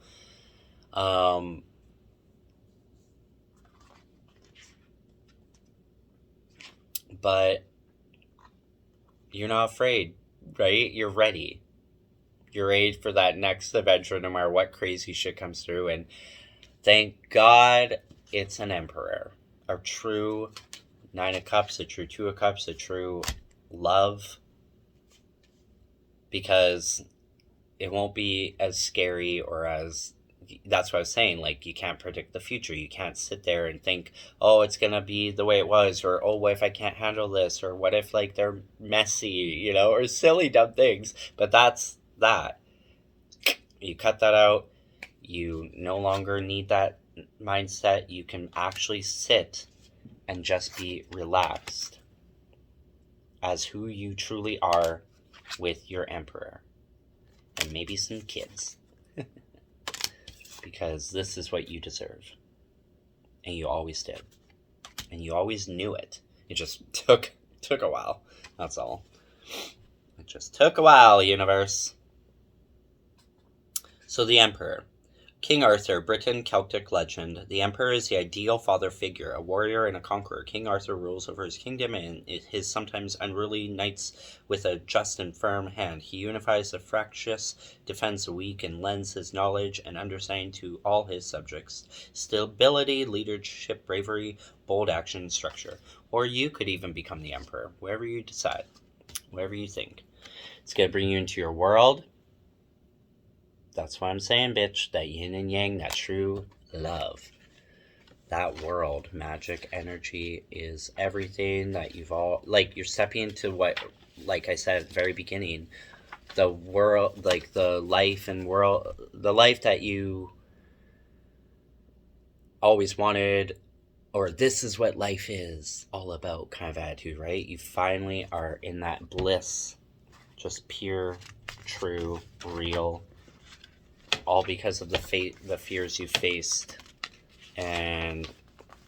A: But you're not afraid, right? You're ready. You're ready for that next adventure no matter what crazy shit comes through. And thank God it's an Emperor. A true Nine of Cups, a true Two of Cups, a true love. Because it won't be as scary or as... That's what I was saying. You can't predict the future. You can't sit there and think, oh, it's going to be the way it was. Or, oh, what if I can't handle this? Or what if, they're messy, or silly, dumb things. But that's that. You cut that out. You no longer need that mindset. You can actually sit and just be relaxed as who you truly are with your emperor and maybe some kids. Because this is what you deserve. And you always did. And you always knew it. It just took a while. That's all. It just took a while, universe. So the Emperor. King Arthur, Britain, Celtic legend. The Emperor is the ideal father figure, a warrior and a conqueror. King Arthur rules over his kingdom and his sometimes unruly knights with a just and firm hand. He unifies the fractious, defends the weak, and lends his knowledge and understanding to all his subjects. Stability, leadership, bravery, bold action, and structure. Or you could even become the Emperor, wherever you decide, wherever you think. It's going to bring you into your world. That's what I'm saying, bitch. That yin and yang, that true love. That world, magic energy is everything that you've all... Like, you're stepping into what, like I said at the very beginning, the world, like the life and world... The life that you always wanted, or this is what life is all about kind of attitude, right? You finally are in that bliss. Just pure, true, real... all because of the fears you've faced and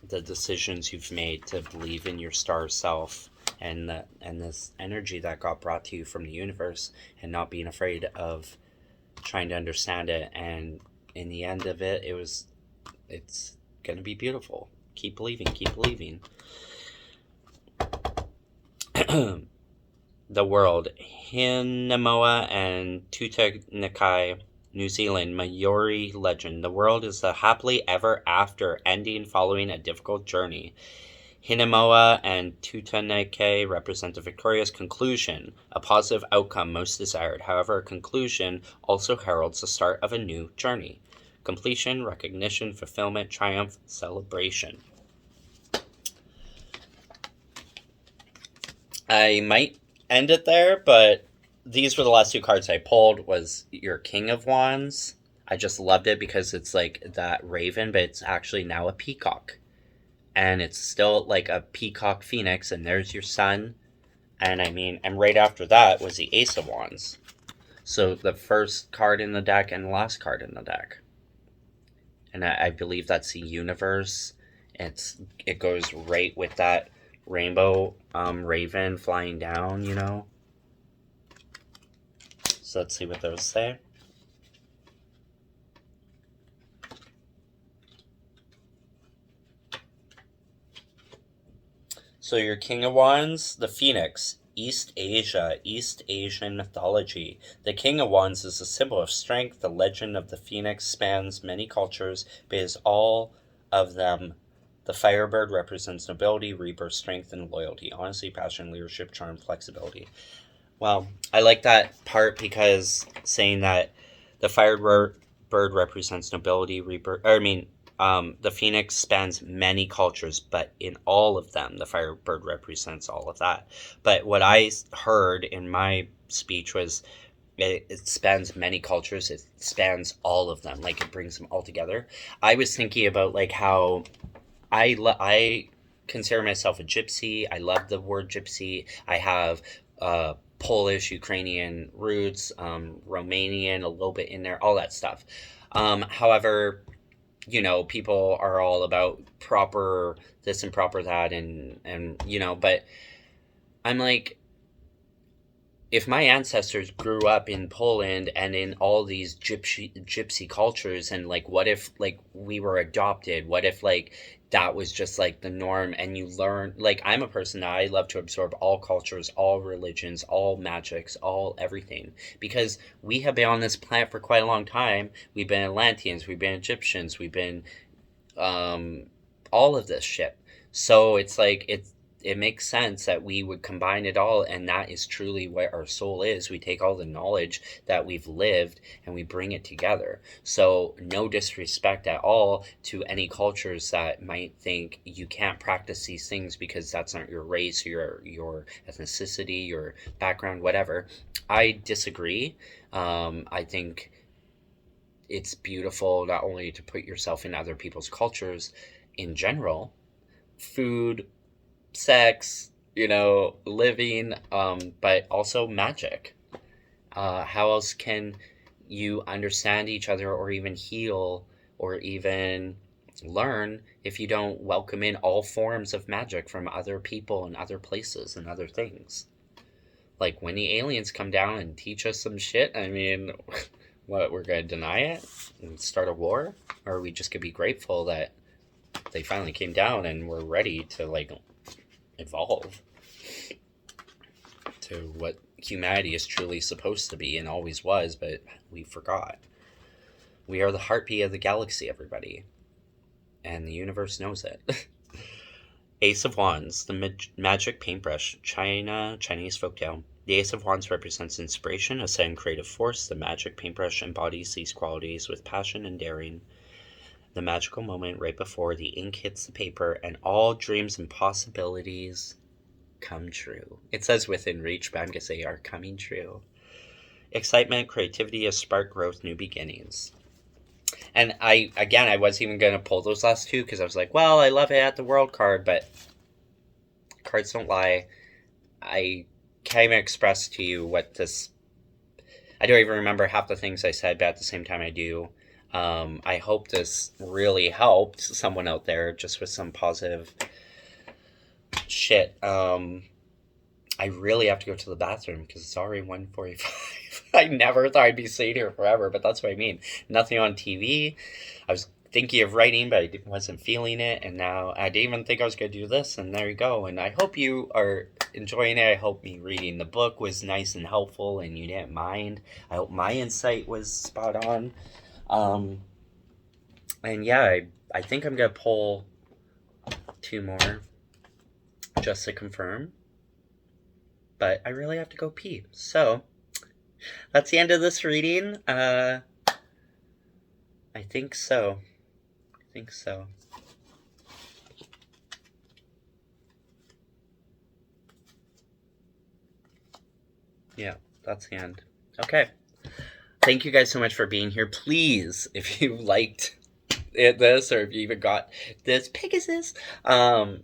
A: the decisions you've made to believe in your star self and this energy that got brought to you from the universe, and not being afraid of trying to understand it. And in the end of it, it's gonna be beautiful. Keep believing, keep believing. The world. Hinemoa and Tutankhamun, New Zealand, Maori legend. The world is a happily ever after ending following a difficult journey. Hinemoa and Tutankhamun represent a victorious conclusion, a positive outcome most desired. However, a conclusion also heralds the start of a new journey. Completion, recognition, fulfillment, triumph, celebration. I might end it there, but these were the last two cards I pulled. Was your King of Wands. I just loved it because it's like that raven, but it's actually now a peacock. And it's still like a peacock phoenix, and there's your sun. And right after that was the Ace of Wands. So the first card in the deck and the last card in the deck. And I believe that's the universe. It goes right with that rainbow raven flying down, you know. So let's see what those say. So your King of Wands, the Phoenix, East Asia, East Asian mythology. The King of Wands is a symbol of strength. The legend of the Phoenix spans many cultures, but is all of them. The Firebird represents nobility, rebirth, strength, and loyalty. Honesty, passion, leadership, charm, flexibility. Well, I like that part because saying that the Firebird represents nobility, rebirth. The Phoenix spans many cultures, but in all of them, the Firebird represents all of that. But what I heard in my speech was it spans many cultures. It spans all of them. Like, it brings them all together. I was thinking about like how I consider myself a gypsy. I love the word gypsy. I have Polish, Ukrainian roots, Romanian, a little bit in there, all that stuff. However, you know, people are all about proper this and proper that, and you know, but I'm like, if my ancestors grew up in Poland and in all these gypsy cultures, and like, what if like we were adopted? What if like that was just like the norm, and you learn, like, I'm a person that I love to absorb all cultures, all religions, all magics, all everything, because we have been on this planet for quite a long time. We've been Atlanteans, we've been Egyptians, we've been all of this shit. So it's like it makes sense that we would combine it all, and that is truly what our soul is. We take all the knowledge that we've lived and we bring it together. So no disrespect at all to any cultures that might think you can't practice these things because that's not your race, your ethnicity, your background, whatever. I disagree. I think it's beautiful not only to put yourself in other people's cultures in general, food, sex, living, but also magic. How else can you understand each other or even heal or even learn if you don't welcome in all forms of magic from other people and other places and other things? Like when the aliens come down and teach us some shit, I mean, what, we're going to deny it and start a war? Or are we just going to be grateful that they finally came down and we're ready to, like, evolve to what humanity is truly supposed to be and always was, but we forgot. We are the heartbeat of the galaxy, everybody. And the universe knows it. Ace of Wands, the magic paintbrush, Chinese folktale. The Ace of Wands represents inspiration, a sudden creative force. The magic paintbrush embodies these qualities with passion and daring. The magical moment right before the ink hits the paper and all dreams and possibilities come true. It says within reach, but I'm going to say are coming true. Excitement, creativity, a spark, growth, new beginnings. And I wasn't even going to pull those last two because I was like, well, I love it at the world card, but cards don't lie. I can't even express to you what this... I don't even remember half the things I said, but at the same time I do. I hope this really helped someone out there just with some positive shit. I really have to go to the bathroom because it's already 1:45. I never thought I'd be sitting here forever, but that's what I mean. Nothing on TV. I was thinking of writing, but I wasn't feeling it, and now I didn't even think I was going to do this, and there you go. And I hope you are enjoying it. I hope me reading the book was nice and helpful, and you didn't mind. I hope my insight was spot on. And yeah, I think I'm going to pull 2 more just to confirm. But I really have to go pee. So, that's the end of this reading. I think so. Yeah, that's the end. Okay. Thank you guys so much for being here. Please, if you liked this, or if you even got this Pegasus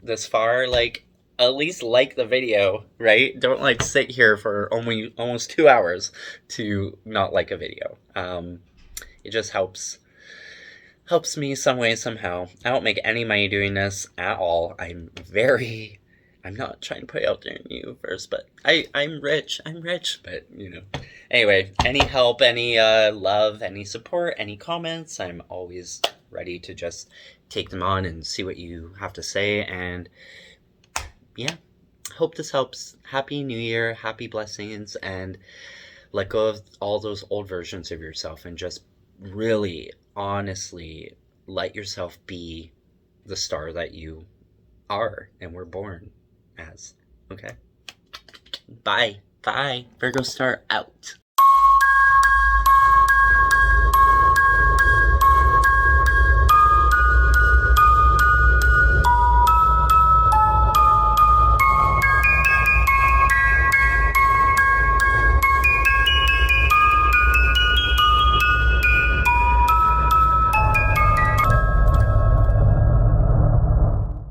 A: this far, at least like the video, right? Don't sit here for almost 2 hours to not like a video. It just helps me some way, somehow. I don't make any money doing this at all. I'm not trying to put it out there in the universe, but I'm rich, but Anyway, any help, any love, any support, any comments, I'm always ready to just take them on and see what you have to say. And yeah, hope this helps. Happy New Year, happy blessings, and let go of all those old versions of yourself and just really, honestly, let yourself be the star that you are and were born as. Okay? Bye. VirgoStar out.